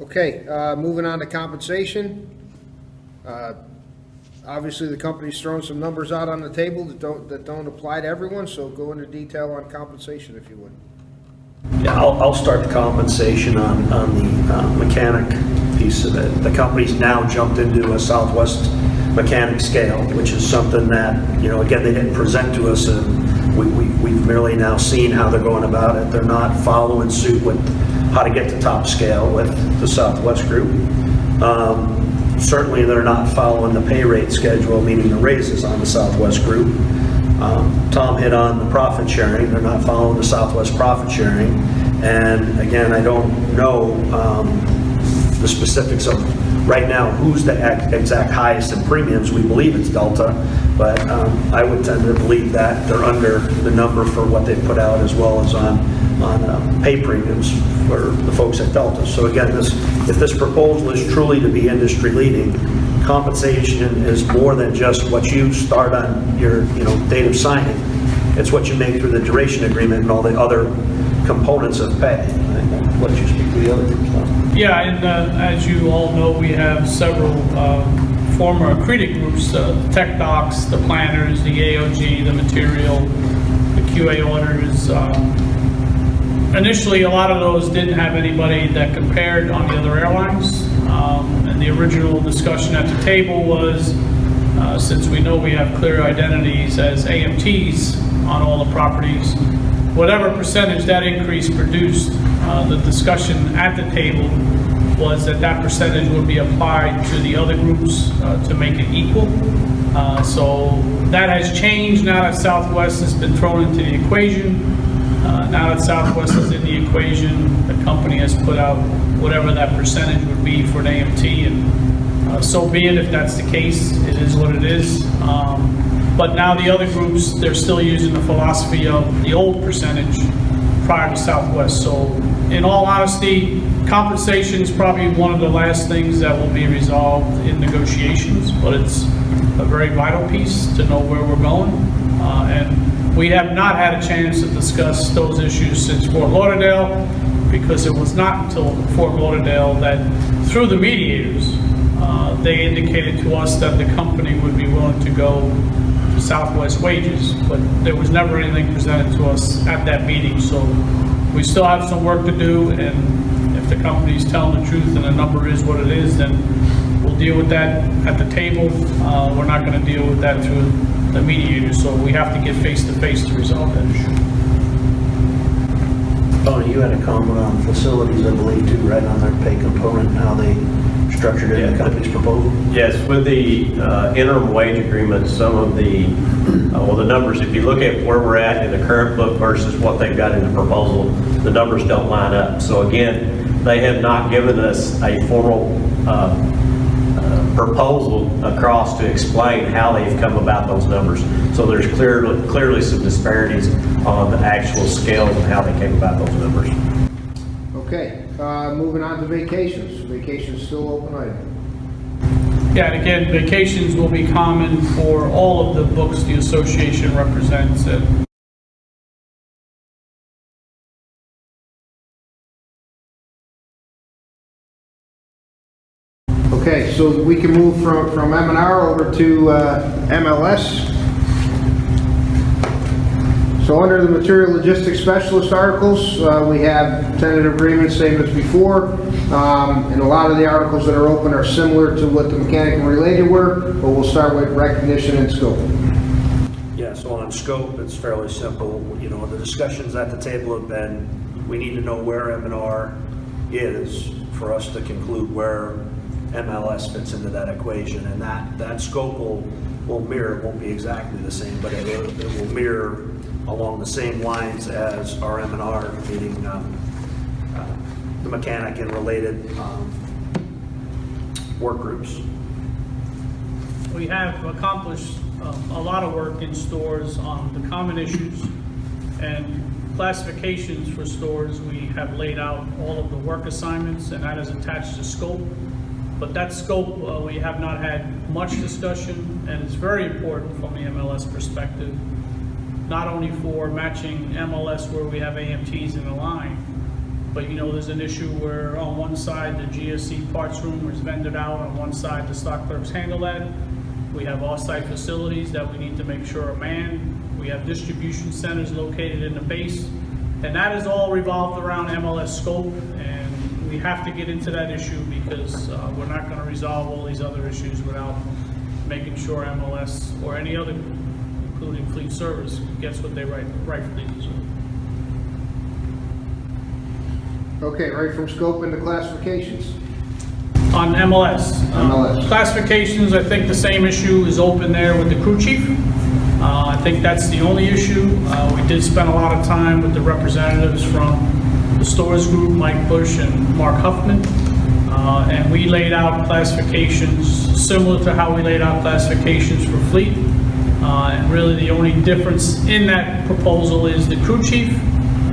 Okay, moving on to compensation. Obviously, the company's thrown some numbers out on the table that don't apply to everyone, so go into detail on compensation if you would. Yeah, I'll start the compensation on the mechanic piece of it. The company's now jumped into a Southwest mechanic scale, which is something that, you know, again, they didn't present to us, and we've merely now seen how they're going about it. They're not following suit with how to get to top scale with the Southwest group. Certainly, they're not following the pay rate schedule, meaning the raises on the Southwest group. Tom hit on the profit sharing. They're not following the Southwest profit sharing. And again, I don't know the specifics of right now who's the exact highest in premiums. We believe it's Delta, but I would tend to believe that they're under the number for what they put out, as well as on pay premiums for the folks at Delta. So again, if this proposal is truly to be industry leading, compensation is more than just what you start on your date of signing. It's what you make through the duration agreement and all the other components of pay. I'll let you speak to the other groups now. Yeah, and as you all know, we have several former accredited groups, the tech docs, the planners, the AOG, the material, the QA auditors. Initially, a lot of those didn't have anybody that compared on the other airlines. And the original discussion at the table was, since we know we have clear identities as AMTs on all the properties, whatever percentage that increase produced, the discussion at the table was that percentage would be applied to the other groups to make it equal. So that has changed now that Southwest has been thrown into the equation. Now that Southwest is in the equation, the company has put out whatever that percentage would be for an AMT, and so be it if that's the case. It is what it is. But now the other groups, they're still using the philosophy of the old percentage prior to Southwest. So in all honesty, compensation is probably one of the last things that will be resolved in negotiations, but it's a very vital piece to know where we're going. And we have not had a chance to discuss those issues since Fort Lauderdale, because it was not until Fort Lauderdale that, through the mediators, they indicated to us that the company would be willing to go to Southwest wages, but there was never anything presented to us at that meeting. So we still have some work to do, and if the company's telling the truth and the number is what it is, then we'll deal with that at the table. We're not going to deal with that through the mediators, so we have to get face-to-face to resolve that issue. Tony, you had a comment on facilities, I believe, too, right, on their pay component and how they structured it in the company's proposal? Yes, with the interim wage agreement, some of the, the numbers, if you look at where we're at in the current book versus what they've got in the proposal, the numbers don't line up. So again, they have not given us a formal proposal across to explain how they've come about those numbers. So there's clearly some disparities on the actual scales and how they came about those numbers. Okay, moving on to vacations. Vacations still open item. Yeah, and again, vacations will be common for all of the books the association represents. Okay, so we can move from M&R over to MLS. So under the material logistics specialist articles, we have tentative agreements, same as before. And a lot of the articles that are open are similar to what the mechanical related were, but we'll start with recognition and scope. Yeah, Yeah, so on scope, it's fairly simple. You know, the discussions at the table have been, we need to know where M&R is for us to conclude where MLS fits into that equation. And that scope will mirror, it won't be exactly the same, but it will mirror along the same lines as our M&R, meaning the mechanic and related work groups. We have accomplished a lot of work in stores on the common issues and classifications for stores. We have laid out all of the work assignments, and that is attached to scope. But that scope, we have not had much discussion, and it's very important from the MLS perspective, not only for matching MLS where we have AMTs in the line, but you know, there's an issue where on one side the GSC parts room is vended out, on one side the stock clerks handle that. We have off-site facilities that we need to make sure are manned. We have distribution centers located in the base, and that is all revolved around MLS scope, and we have to get into that issue because we're not going to resolve all these other issues without making sure MLS or any other, including fleet service, gets what they rightfully deserve. Okay, right from scope into classifications. On MLS. MLS. Classifications, I think the same issue is open there with the crew chief. I think that's the only issue. We did spend a lot of time with the representatives from the stores group, Mike Bush and Mark Huffman, and we laid out classifications similar to how we laid out classifications for fleet. And really the only difference in that proposal is the crew chief,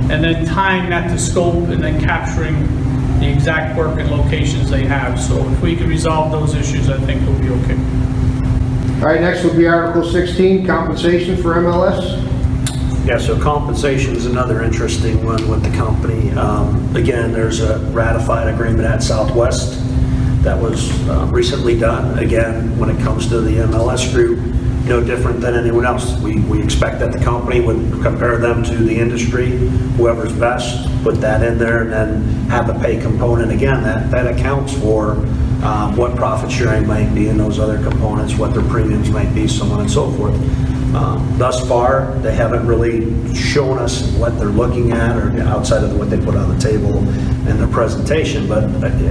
and then tying that to scope and then capturing the exact work and locations they have. So if we can resolve those issues, I think we'll be okay. All right, next will be Article 16, compensation for MLS. Yeah, so compensation is another interesting one with the company. Again, there's a ratified agreement at Southwest that was recently done. Again, when it comes to the MLS group, no different than anyone else. We expect that the company would compare them to the industry, whoever's best, put that in there, and then have a pay component. Again, that accounts for what profit sharing might be in those other components, what their premiums might be, so on and so forth. Thus far, they haven't really shown us what they're looking at or outside of what they put on the table in their presentation. But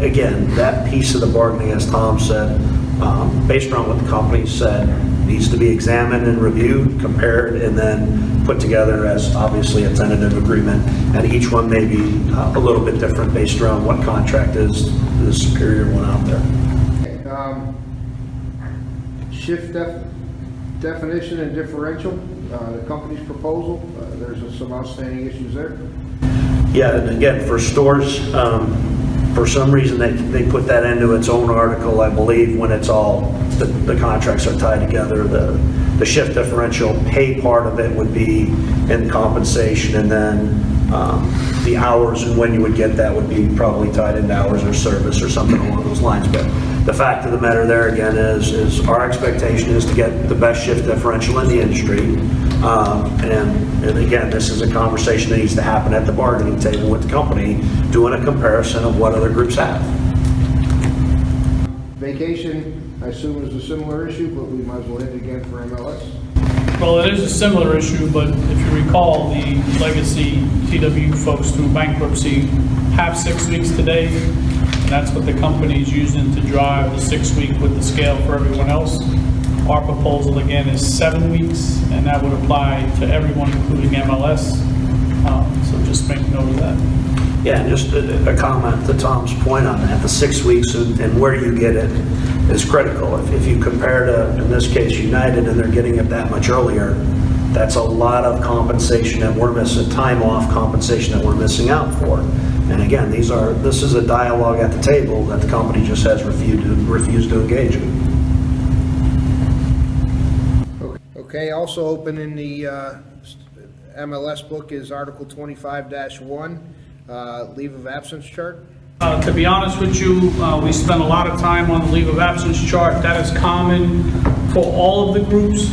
again, that piece of the bargaining, as Tom said, based on what the company said, needs to be examined and reviewed, compared, and then put together as obviously a tentative agreement. And each one may be a little bit different based around what contract is the superior one out there. Shift definition and differential, the company's proposal, there's some outstanding issues there. Yeah, and again, for stores, for some reason they put that into its own article, I believe, when it's all, the contracts are tied together. The shift differential pay part of it would be in compensation, and then the hours and when you would get that would be probably tied into hours or service or something along those lines. But the fact of the matter there again is our expectation is to get the best shift differential in the industry. And again, this is a conversation that needs to happen at the bargaining table with the company, doing a comparison of what other groups have. Vacation, I assume is a similar issue, but we might as well hit it again for MLS. Well, it is a similar issue, but if you recall, the legacy TW folks through bankruptcy have 6 weeks today, and that's what the company is using to drive the 6 week with the scale for everyone else. Our proposal again is 7 weeks, and that would apply to everyone, including MLS. So just make note of that. Yeah, and just a comment to Tom's point on that, the 6 weeks and where you get it is critical. If you compare to, in this case, United, and they're getting it that much earlier, that's a lot of compensation that we're missing, time off compensation that we're missing out for. And again, this is a dialogue at the table that the company just has refused to engage in. Okay, also open in the MLS book is Article 25-1, leave of absence chart. To be honest with you, we spent a lot of time on the leave of absence chart. That is common for all of the groups.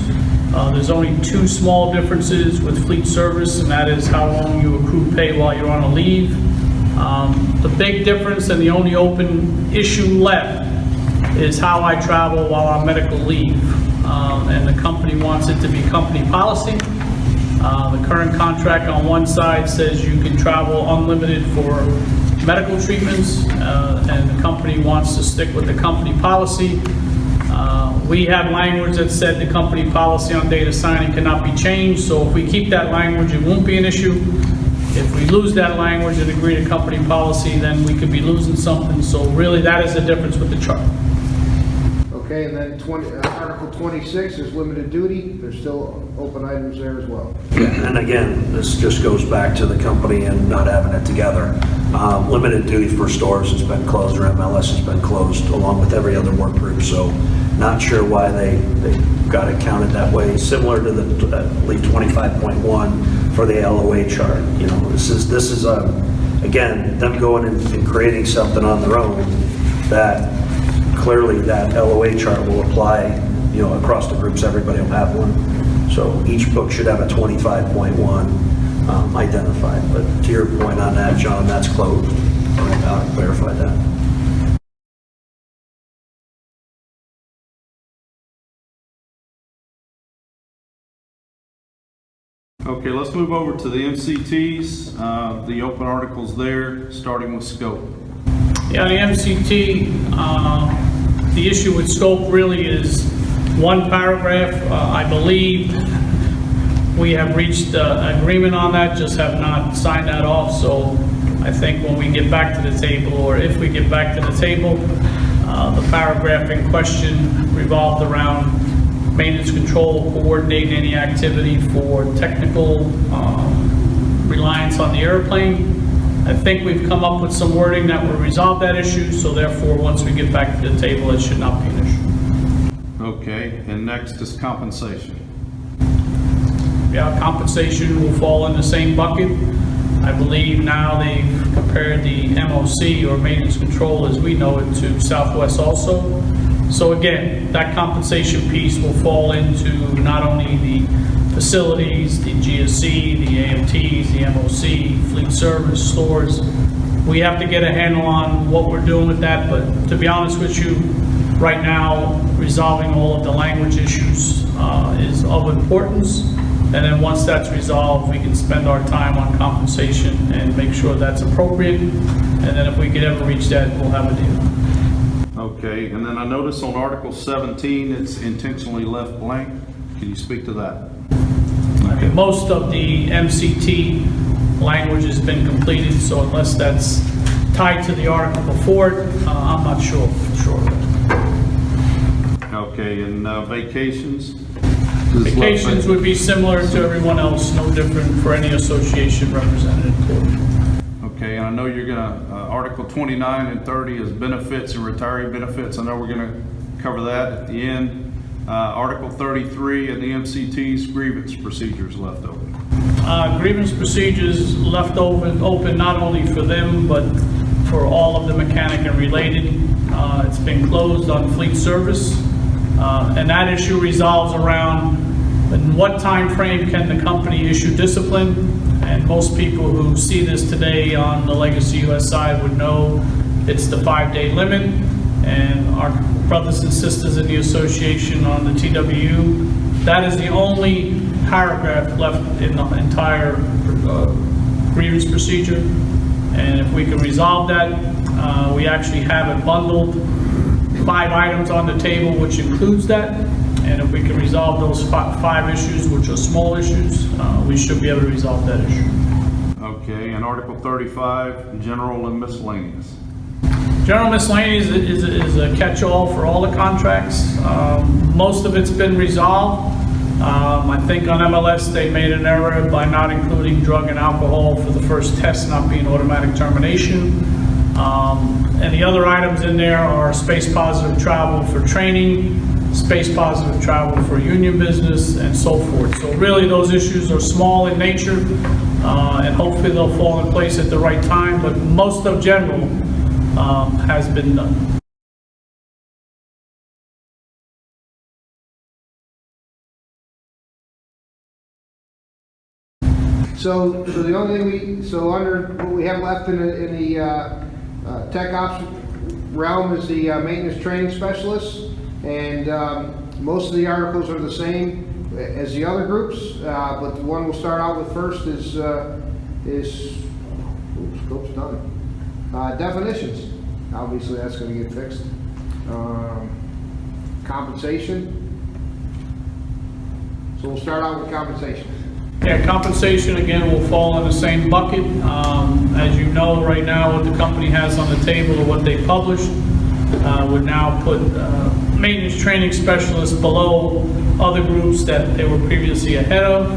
There's only 2 small differences with fleet service, and that is how long you accrue pay while you're on a leave. The big difference and the only open issue left is how I travel while on medical leave. and the company wants it to be company policy. The current contract on one side says you can travel unlimited for medical treatments, and the company wants to stick with the company policy. We have language that said the company policy on data signing cannot be changed, so if we keep that language, it won't be an issue. If we lose that language and agree to company policy, then we could be losing something, so really that is the difference with the chart. Okay, and then Article 26 is limited duty. There's still open items there as well. And again, this just goes back to the company and not having it together. Limited duty for stores has been closed, or MLS has been closed, along with every other work group, so not sure why they got it counted that way, similar to the, I believe, 25.1 for the LOA chart. You know, this is again, them going and creating something on their own that clearly that LOA chart will apply, you know, across the groups. Everybody will have one. So each book should have a 25.1 identified. But to your point on that, John, that's closed. I'll clarify that. Okay, let's move over to the MCTs, the open articles there, starting with scope. Yeah, the MCT, the issue with scope really is one paragraph. I believe we have reached agreement on that, just have not signed that off. So I think when we get back to the table, or if we get back to the table, the paragraph in question revolved around maintenance control, coordinating any activity for technical reliance on the airplane. I think we've come up with some wording that will resolve that issue, so therefore, once we get back to the table, it should not be an issue. Okay, and next is compensation. Yeah, compensation will fall in the same bucket. I believe now they've compared the MOC, or maintenance control as we know it, to Southwest also. So again, that compensation piece will fall into not only the facilities, the GSC, the AMTs, the MOC, fleet service, stores. We have to get a handle on what we're doing with that, but to be honest with you, right now, resolving all of the language issues is of importance. And then once that's resolved, we can spend our time on compensation and make sure that's appropriate. And then if we could ever reach that, we'll have a deal. Okay, and then I notice on Article 17, it's intentionally left blank. Can you speak to that? Okay. Most of the MCT language has been completed, so unless that's tied to the article before it, I'm not sure. Okay, and vacations? Vacations would be similar to everyone else, no different for any association represented in court. Okay, and I know you're gonna, Article 29 and 30 is benefits and retiree benefits. I know we're gonna cover that at the end. Article 33 and the MCT's grievance procedures left open. Grievance procedures left open not only for them, but for all of the mechanic and related. It's been closed on fleet service. And that issue resolves around in what time frame can the company issue discipline. And most people who see this today on the Legacy US side would know it's the 5-day limit. And our brothers and sisters in the association on the TWU, that is the only paragraph left in the entire grievance procedure. And if we can resolve that, we actually have it bundled, 5 items on the table, which includes that. And if we can resolve those 5 issues, which are small issues, we should be able to resolve that issue. Okay, and Article 35, general and miscellaneous. General miscellaneous is a catch-all for all the contracts. Most of it's been resolved. I think on MLS, they made an error by not including drug and alcohol for the first test not being automatic termination. And the other items in there are space positive travel for training, space positive travel for union business, and so forth. So really, those issues are small in nature, and hopefully they'll fall in place at the right time, but most of general has been done. So the only thing under what we have left in the tech ops realm is the maintenance training specialist. And Most of the articles are the same as the other groups, but the one we'll start out with first is oops, scope's done. Definitions. Obviously, that's going to get fixed. Compensation. So we'll start out with compensation. Yeah, compensation, again, will fall in the same bucket. As you know, right now, what the company has on the table or what they published would now put maintenance training specialists below other groups that they were previously ahead of.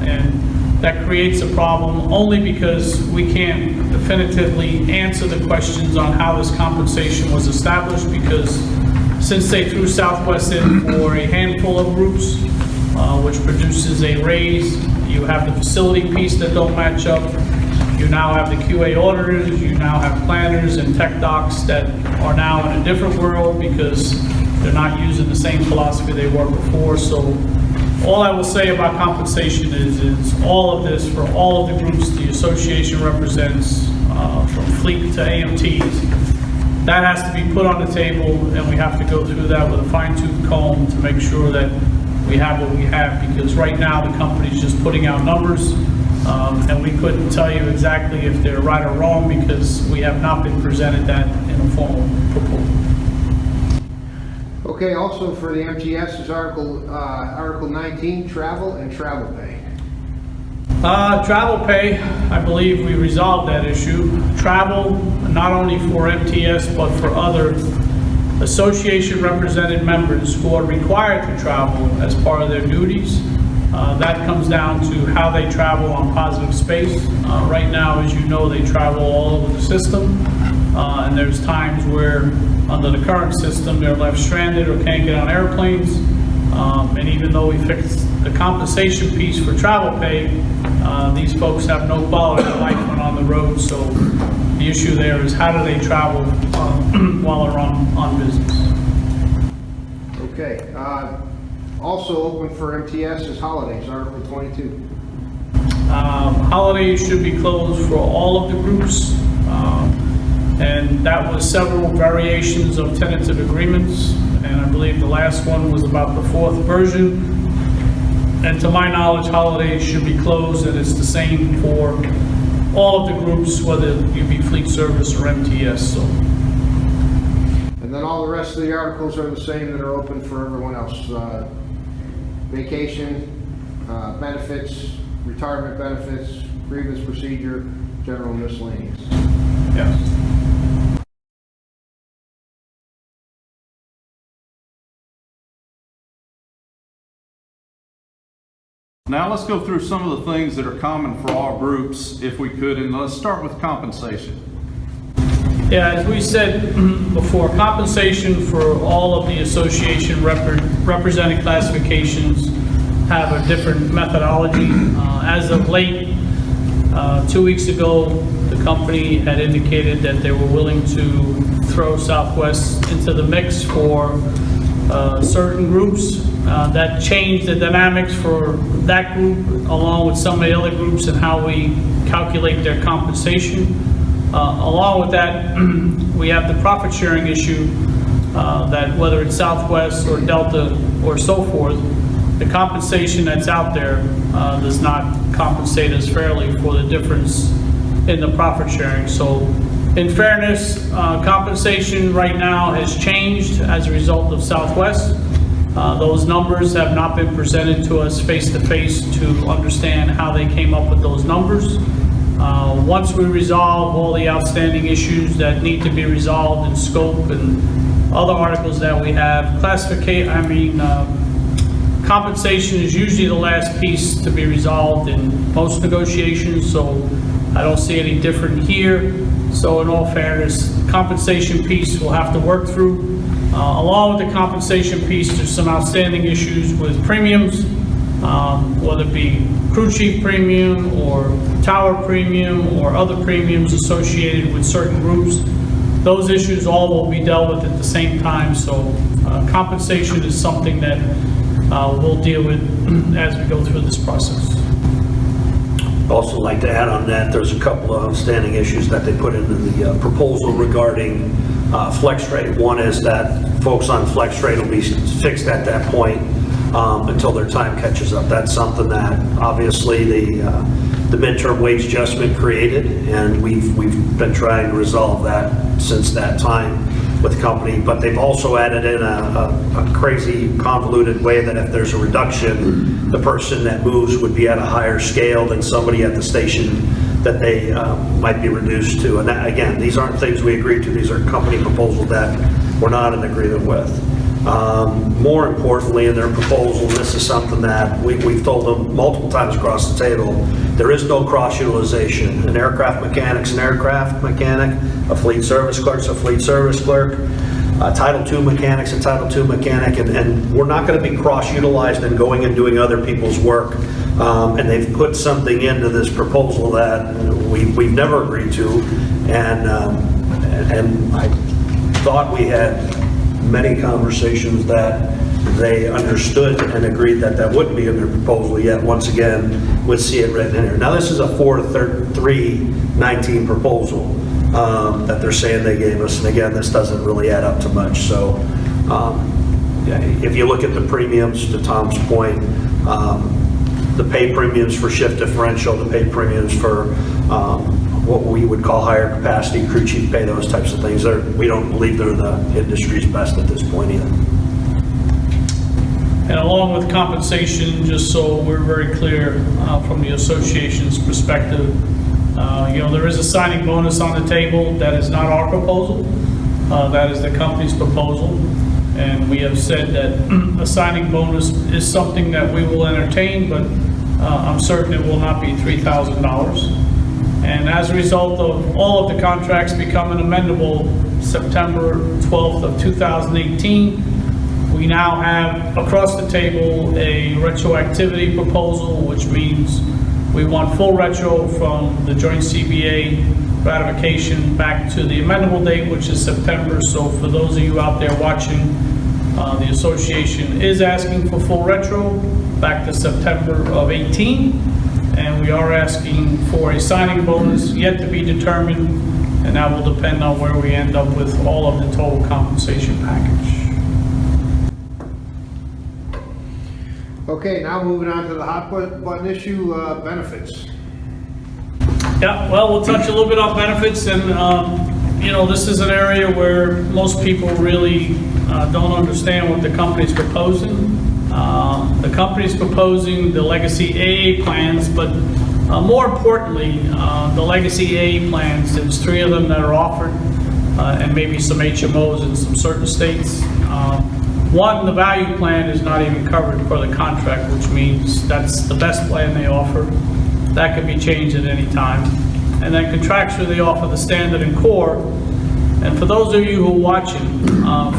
And that creates a problem only because we can't definitively answer the questions on how this compensation was established, because since they threw Southwest in for a handful of groups, which produces a raise, you have the facility piece that don't match up, you now have the QA auditors, you now have planners and tech docs that are now in a different world because they're not using the same philosophy they were before. So all I will say about compensation is all of this, for all of the groups the association represents, from fleet to AMTs, that has to be put on the table, and we have to go through that with a fine-tooth comb to make sure that we have what we have, because right now the company's just putting out numbers, and we couldn't tell you exactly if they're right or wrong because we have not been presented that in a formal proposal. Okay, also for the MTS is Article 19, travel and travel pay. Travel pay, I believe we resolved that issue. Travel, not only for MTS, but for other association represented members who are required to travel as part of their duties. That comes down to how they travel on Positive Space. Right now, as you know, they travel all over the system, and there's times where under the current system they're left stranded or can't get on airplanes. And even though we fixed the compensation piece for travel pay, these folks have no quality of life when on the road. So the issue there is how do they travel while they're on business. Okay, also open for MTS is holidays, Article 22. Holidays should be closed for all of the groups, and that was several variations of tentative agreements, and I believe the last one was about the fourth version. And to my knowledge, holidays should be closed, and it's the same for all of the groups, whether you be fleet service or MTS. So. And then all the rest of the articles are the same that are open for everyone else. Vacation, benefits, retirement benefits, grievance procedure, general miscellaneous. Yes. Now let's go through some of the things that are common for all groups, if we could, and let's start with compensation. Yeah, as we said before, compensation for all of the association represented classifications have a different methodology. As of late, 2 weeks ago, the company had indicated that they were willing to throw Southwest into the mix for certain groups. That changed the dynamics for that group, along with some of the other groups, and how we calculate their compensation. Along with that, we have the profit sharing issue, that whether it's Southwest or Delta or so forth, the compensation that's out there does not compensate us fairly for the difference in the profit sharing. So in fairness, compensation right now has changed as a result of Southwest. Those numbers have not been presented to us face-to-face to understand how they came up with those numbers. Once we resolve all the outstanding issues that need to be resolved in scope and other articles that we have, compensation is usually the last piece to be resolved in most negotiations, so I don't see any different here. So in all fairness, compensation piece we'll have to work through. Along with the compensation piece, there's some outstanding issues with premiums, whether it be crew chief premium or tower premium or other premiums associated with certain groups. Those issues all will be dealt with at the same time, so compensation is something that we'll deal with as we go through this process. Also like to add on that, there's a couple of outstanding issues that they put into the proposal regarding flex rate. One is that folks on flex rate will be fixed at that point until their time catches up. That's something that obviously the midterm wage adjustment created, and we've been trying to resolve that since that time with the company. But they've also added in a crazy convoluted way that if there's a reduction, the person that moves would be at a higher scale than somebody at the station that they might be reduced to. And that, again, these aren't things we agreed to. These are company proposals that we're not in agreement with. More importantly, in their proposal, and this is something that we've told them multiple times across the table, there is no cross-utilization. An aircraft mechanic's an aircraft mechanic, a fleet service clerk's a fleet service clerk, a Title II mechanic's a Title II mechanic, and we're not going to be cross-utilized and going and doing other people's work. And they've put something into this proposal that we've never agreed to, and I thought we had many conversations that they understood and agreed that that wouldn't be in their proposal, yet once again would see it written in here. Now this is a 4-3-19 proposal that they're saying they gave us, and again, this doesn't really add up to much. So if you look at the premiums, to Tom's point, the pay premiums for shift differential, the pay premiums for what we would call higher capacity, crew chief pay, those types of things, we don't believe they're the industry's best at this point either. And along with compensation, just so we're very clear from the association's perspective, there is a signing bonus on the table. That is not our proposal. That is the company's proposal. And we have said that a signing bonus is something that we will entertain, but I'm certain it will not be $3,000. And as a result of all of the contracts becoming amendable September 12th of 2018, we now have across the table a retroactivity proposal, which means we want full retro from the joint CBA ratification back to the amendable date, which is September. So for those of you out there watching, the association is asking for full retro back to September of 18. And we are asking for a signing bonus yet to be determined, and that will depend on where we end up with all of the total compensation package. Okay, now moving on to the hot button issue, benefits. Yeah, well, we'll touch a little bit on benefits, and this is an area where most people really don't understand what the company's proposing. The company's proposing the Legacy AA plans, but more importantly, the Legacy AA plans, there's 3 of them that are offered, and maybe some HMOs in some certain states. One, the value plan is not even covered for the contract, which means that's the best plan they offer. That can be changed at any time. And then contractually, they offer the standard and core. And for those of you who are watching,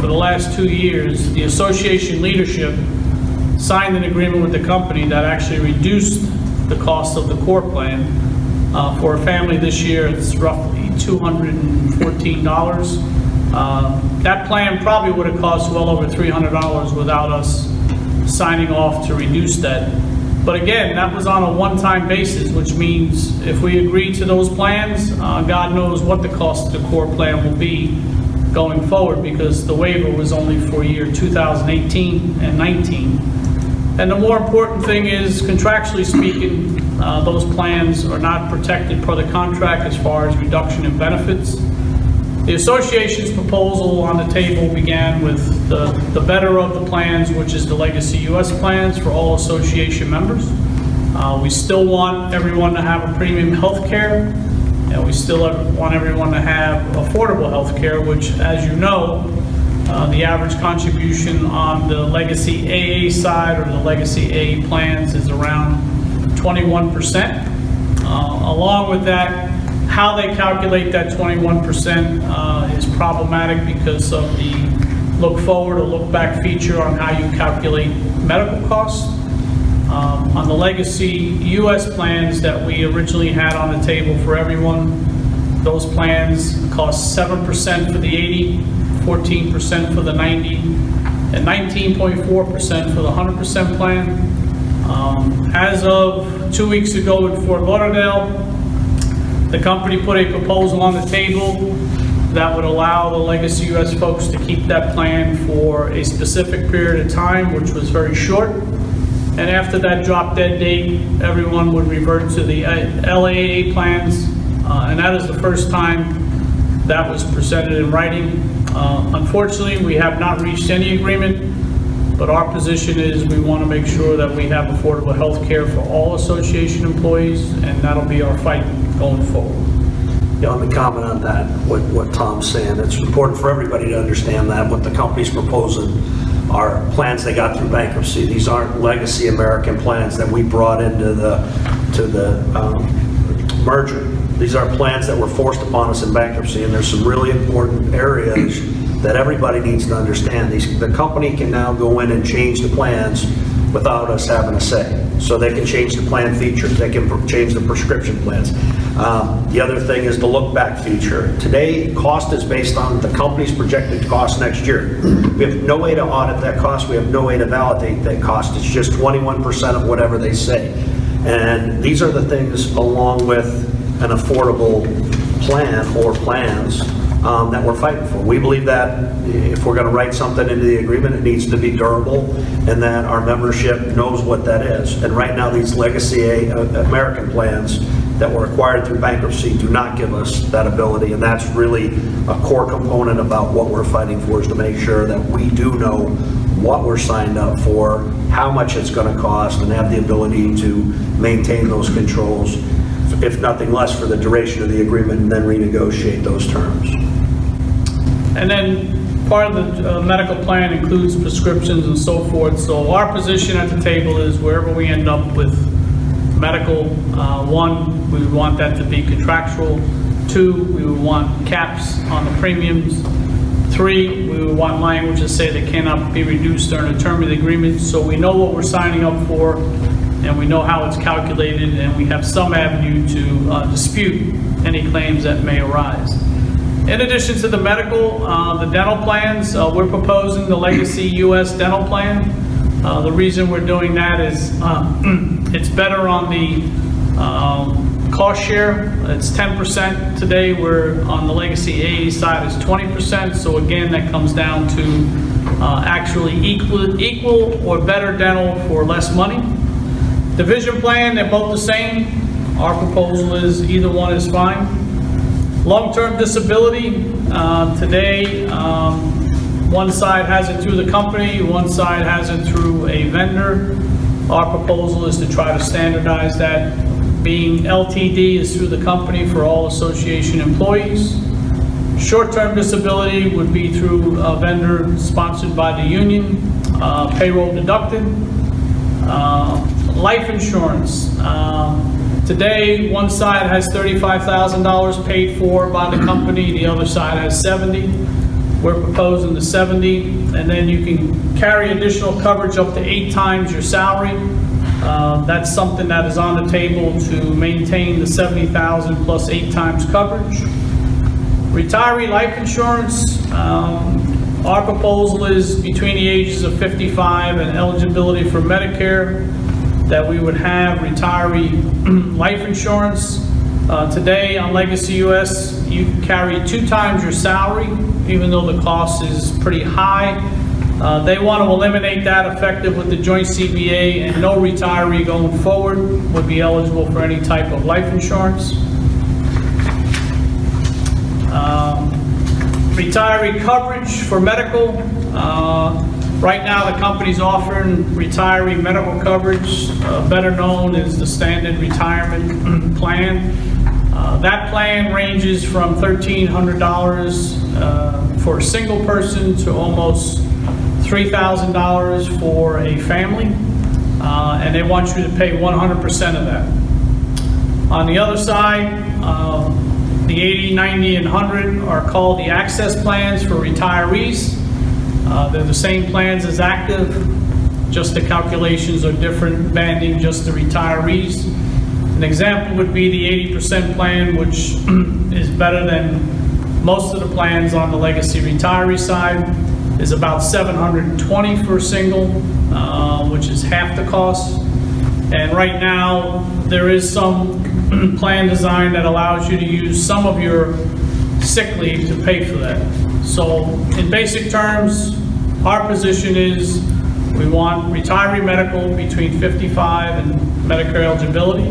for the last 2 years, the association leadership signed an agreement with the company that actually reduced the cost of the core plan. For a family this year, it's roughly $214. That plan probably would have cost well over $300 without us signing off to reduce that. But again, that was on a one-time basis, which means if we agree to those plans, God knows what the cost of the core plan will be going forward, because the waiver was only for year 2018 and 19. And the more important thing is, contractually speaking, those plans are not protected per the contract as far as reduction in benefits. The association's proposal on the table began with the better of the plans, which is the Legacy US plans for all association members. We still want everyone to have a premium health care, and we still want everyone to have affordable health care, which, as you know, the average contribution on the Legacy AA side or the Legacy AA plans is around 21%. Along with that, how they calculate that 21% is problematic because of the look forward or look back feature on how you calculate medical costs. On the Legacy US plans that we originally had on the table for everyone, those plans cost 7% for the 80, 14% for the 90, and 19.4% for the 100% plan. As of 2 weeks ago in Fort Lauderdale, the company put a proposal on the table that would allow the Legacy US folks to keep that plan for a specific period of time, which was very short. And after that drop dead date, everyone would revert to the LAA plans. And that is the first time that was presented in writing. Unfortunately, we have not reached any agreement, but our position is we want to make sure that we have affordable health care for all association employees, and that'll be our fight going forward. Yeah, let me comment on that, what Tom's saying. It's important for everybody to understand that what the company's proposing are plans they got through bankruptcy. These aren't legacy American plans that we brought into the merger. These are plans that were forced upon us in bankruptcy, and there's some really important areas that everybody needs to understand. The company can now go in and change the plans without us having a say. So they can change the plan features, they can change the prescription plans. The other thing is the look back feature. Today, cost is based on the company's projected cost next year. We have no way to audit that cost, we have no way to validate that cost. It's just 21% of whatever they say. And these are the things, along with an affordable plan or plans, that we're fighting for. We believe that if we're going to write something into the agreement, it needs to be durable, and that our membership knows what that is. And right now, these legacy American plans that were acquired through bankruptcy do not give us that ability, and that's really a core component about what we're fighting for, is to make sure that we do know what we're signed up for, how much it's going to cost, and have the ability to maintain those controls, if nothing less, for the duration of the agreement, and then renegotiate those terms. And then part of the medical plan includes prescriptions and so forth. So our position at the table is wherever we end up with medical, one, we would want that to be contractual. Two, we would want caps on the premiums. Three, we would want language to say they cannot be reduced during the term of the agreement, so we know what we're signing up for, and we know how it's calculated, and we have some avenue to dispute any claims that may arise. In addition to the medical, the dental plans, we're proposing the Legacy US dental plan. The reason we're doing that is it's better on the cost share. It's 10% today, where on the Legacy AA side is 20%. So again, that comes down to actually equal or better dental for less money. The vision plan, they're both the same. Our proposal is either one is fine. Long-term disability, today, one side has it through the company, one side has it through a vendor. Our proposal is to try to standardize that, being LTD is through the company for all association employees. Short-term disability would be through a vendor sponsored by the union, payroll deducted. Life insurance. Today, one side has $35,000 paid for by the company, the other side has 70. We're proposing the 70, and then you can carry additional coverage up to 8 times your salary. That's something that is on the table to maintain the 70,000 plus 8 times coverage. Retiree life insurance, our proposal is between the ages of 55 and eligibility for Medicare, that we would have retiree life insurance. Today on Legacy US, you can carry 2 times your salary, even though the cost is pretty high. They want to eliminate that effective with the joint CBA, and no retiree going forward would be eligible for any type of life insurance. Retiree coverage for medical. Right now, the company's offering retiree medical coverage, better known as the standard retirement plan. That plan ranges from $1,300 for a single person to almost $3,000 for a family, and they want you to pay 100% of that. On the other side, the 80, 90, and 100 are called the access plans for retirees. They're the same plans as active, just the calculations are different, banding just the retirees. An example would be the 80% plan, which is better than most of the plans on the Legacy retiree side, is about $720 for a single, which is half the cost. And right now, there is some plan design that allows you to use some of your sick leave to pay for that. So in basic terms, our position is we want retiree medical between 55 and Medicare eligibility.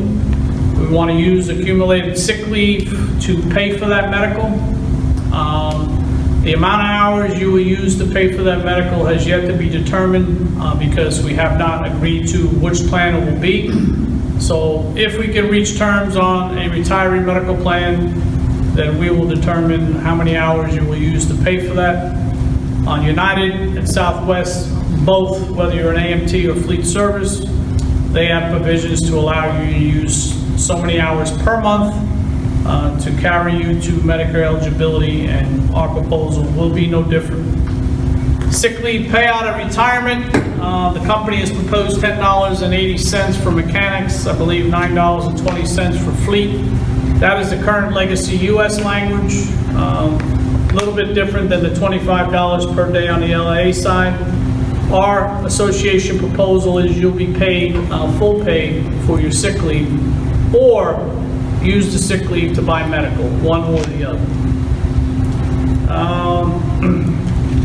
We want to use accumulated sick leave to pay for that medical. The amount of hours you will use to pay for that medical has yet to be determined because we have not agreed to which plan it will be. So if we can reach terms on a retiree medical plan, then we will determine how many hours you will use to pay for that. On United and Southwest, both, whether you're an AMT or fleet service, they have provisions to allow you to use so many hours per month to carry you to Medicare eligibility, and our proposal will be no different. Sick leave payout at retirement, the company has proposed $10.80 for mechanics, I believe $9.20 for fleet. That is the current legacy US language, a little bit different than the $25 per day on the LAA side. Our association proposal is you'll be paid full pay for your sick leave, or use the sick leave to buy medical, one or the other.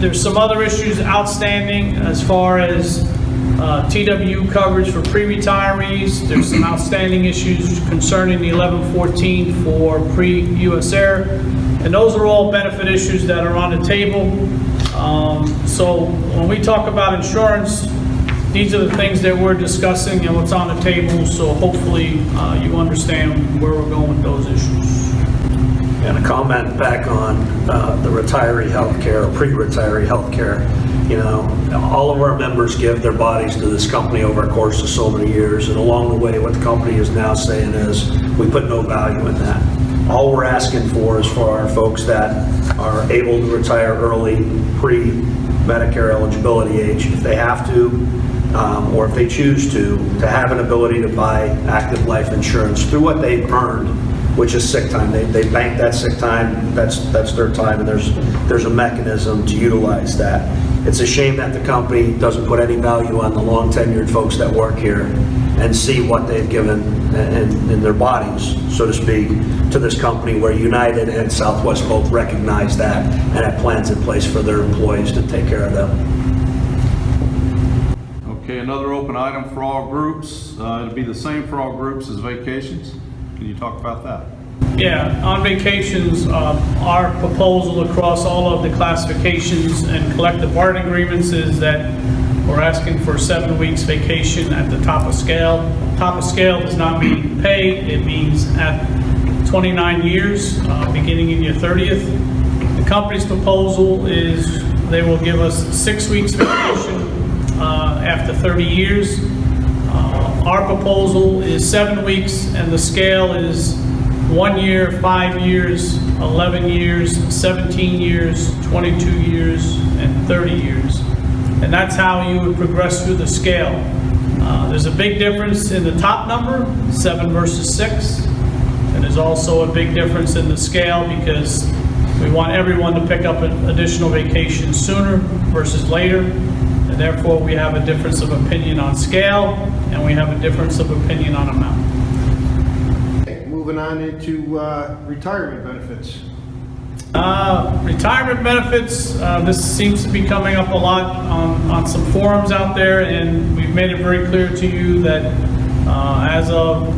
There's some other issues outstanding as far as TWU coverage for pre-retirees. There's some outstanding issues concerning the 1114 for pre-US Air, and those are all benefit issues that are on the table. So when we talk about insurance, these are the things that we're discussing and what's on the table, so hopefully you understand where we're going with those issues. And a comment back on the retiree healthcare, or pre-retiree healthcare. You know, all of our members give their bodies to this company over a course of so many years, and along the way, what the company is now saying is, we put no value in that. All we're asking for is for our folks that are able to retire early, pre-Medicare eligibility age, if they have to, or if they choose to have an ability to buy active life insurance through what they've earned, which is sick time. They bank that sick time, that's their time, and there's a mechanism to utilize that. It's a shame that the company doesn't put any value on the long tenured folks that work here and see what they've given in their bodies, so to speak, to this company, where United and Southwest both recognize that and have plans in place for their employees to take care of them. Okay, another open item for all groups. It'll be the same for all groups as vacations. Can you talk about that? Yeah, on vacations, our proposal across all of the classifications and collective bargaining agreements is that we're asking for 7 weeks vacation at the top of scale. Top of scale does not mean pay, it means at 29 years, beginning in your 30th. The company's proposal is they will give us 6 weeks vacation after 30 years. Our proposal is 7 weeks, and the scale is 1 year, 5 years, 11 years, 17 years, 22 years, and 30 years. And that's how you would progress through the scale. There's a big difference in the top number, 7 versus 6. And there's also a big difference in the scale because we want everyone to pick up an additional vacation sooner versus later. And therefore, we have a difference of opinion on scale, and we have a difference of opinion on amount. Okay, moving on into retirement benefits. Retirement benefits, this seems to be coming up a lot on some forums out there, and we've made it very clear to you that as of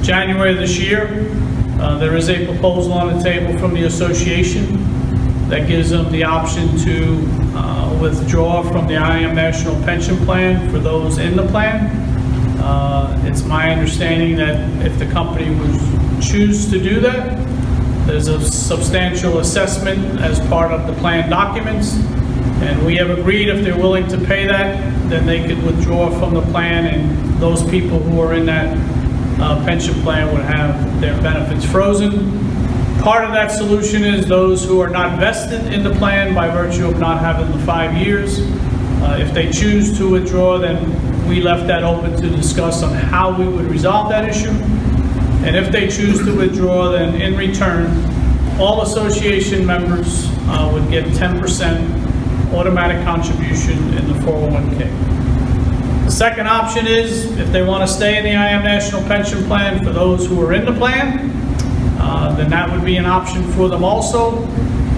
January of this year, there is a proposal on the table from the association that gives them the option to withdraw from the IAM National Pension Plan for those in the plan. It's my understanding that if the company would choose to do that, there's a substantial assessment as part of the plan documents, and we have agreed if they're willing to pay that, then they could withdraw from the plan, and those people who are in that pension plan would have their benefits frozen. Part of that solution is those who are not vested in the plan by virtue of not having the 5 years. If they choose to withdraw, then we left that open to discuss on how we would resolve that issue. And if they choose to withdraw, then in return, all association members would get 10% automatic contribution in the 401k. The second option is if they want to stay in the IAM National Pension Plan for those who are in the plan, then that would be an option for them also.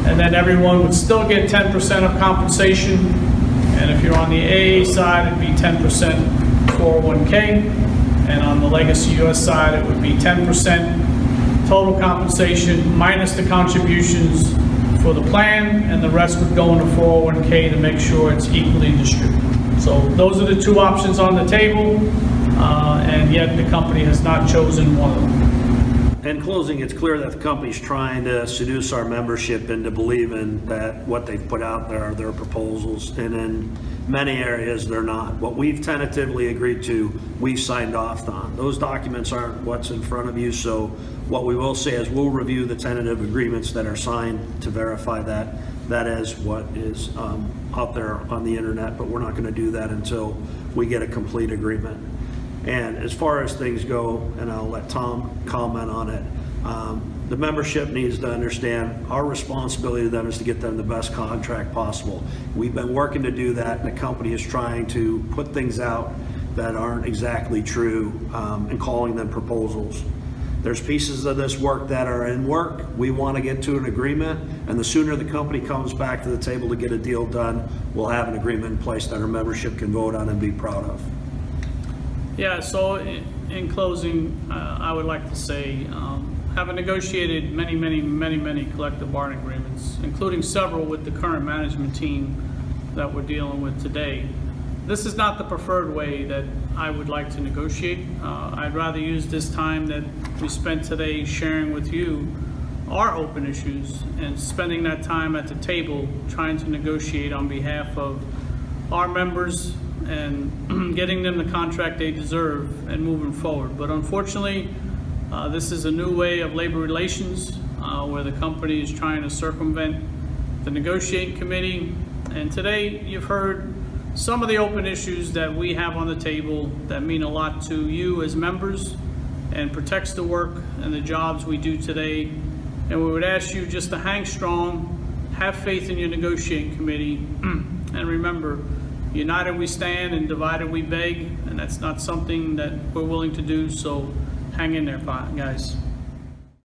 And then everyone would still get 10% of compensation. And if you're on the AA side, it'd be 10% 401k. And on the Legacy US side, it would be 10% total compensation minus the contributions for the plan, and the rest would go into 401k to make sure it's equally distributed. So those are the two options on the table, and yet the company has not chosen one of them. In closing, it's clear that the company's trying to seduce our membership into believing that what they've put out there are their proposals, and in many areas, they're not. What we've tentatively agreed to, we've signed off on. Those documents aren't what's in front of you, so what we will say is we'll review the tentative agreements that are signed to verify that that is what is out there on the internet, but we're not going to do that until we get a complete agreement. And as far as things go, and I'll let Tom comment on it, the membership needs to understand our responsibility to them is to get them the best contract possible. We've been working to do that, and the company is trying to put things out that aren't exactly true and calling them proposals. There's pieces of this work that are in work. We want to get to an agreement, and the sooner the company comes back to the table to get a deal done, we'll have an agreement in place that our membership can vote on and be proud of. Yeah, so in closing, I would like to say, having negotiated many collective bargaining agreements, including several with the current management team that we're dealing with today, this is not the preferred way that I would like to negotiate. I'd rather use this time that we spent today sharing with you our open issues and spending that time at the table trying to negotiate on behalf of our members and getting them the contract they deserve and moving forward. But unfortunately, this is a new way of labor relations where the company is trying to circumvent the negotiating committee. And today you've heard some of the open issues that we have on the table that mean a lot to you as members and protects the work and the jobs we do today. And we would ask you just to hang strong, have faith in your negotiating committee, and remember, united we stand and divided we beg, and that's not something that we're willing to do, so hang in there, guys.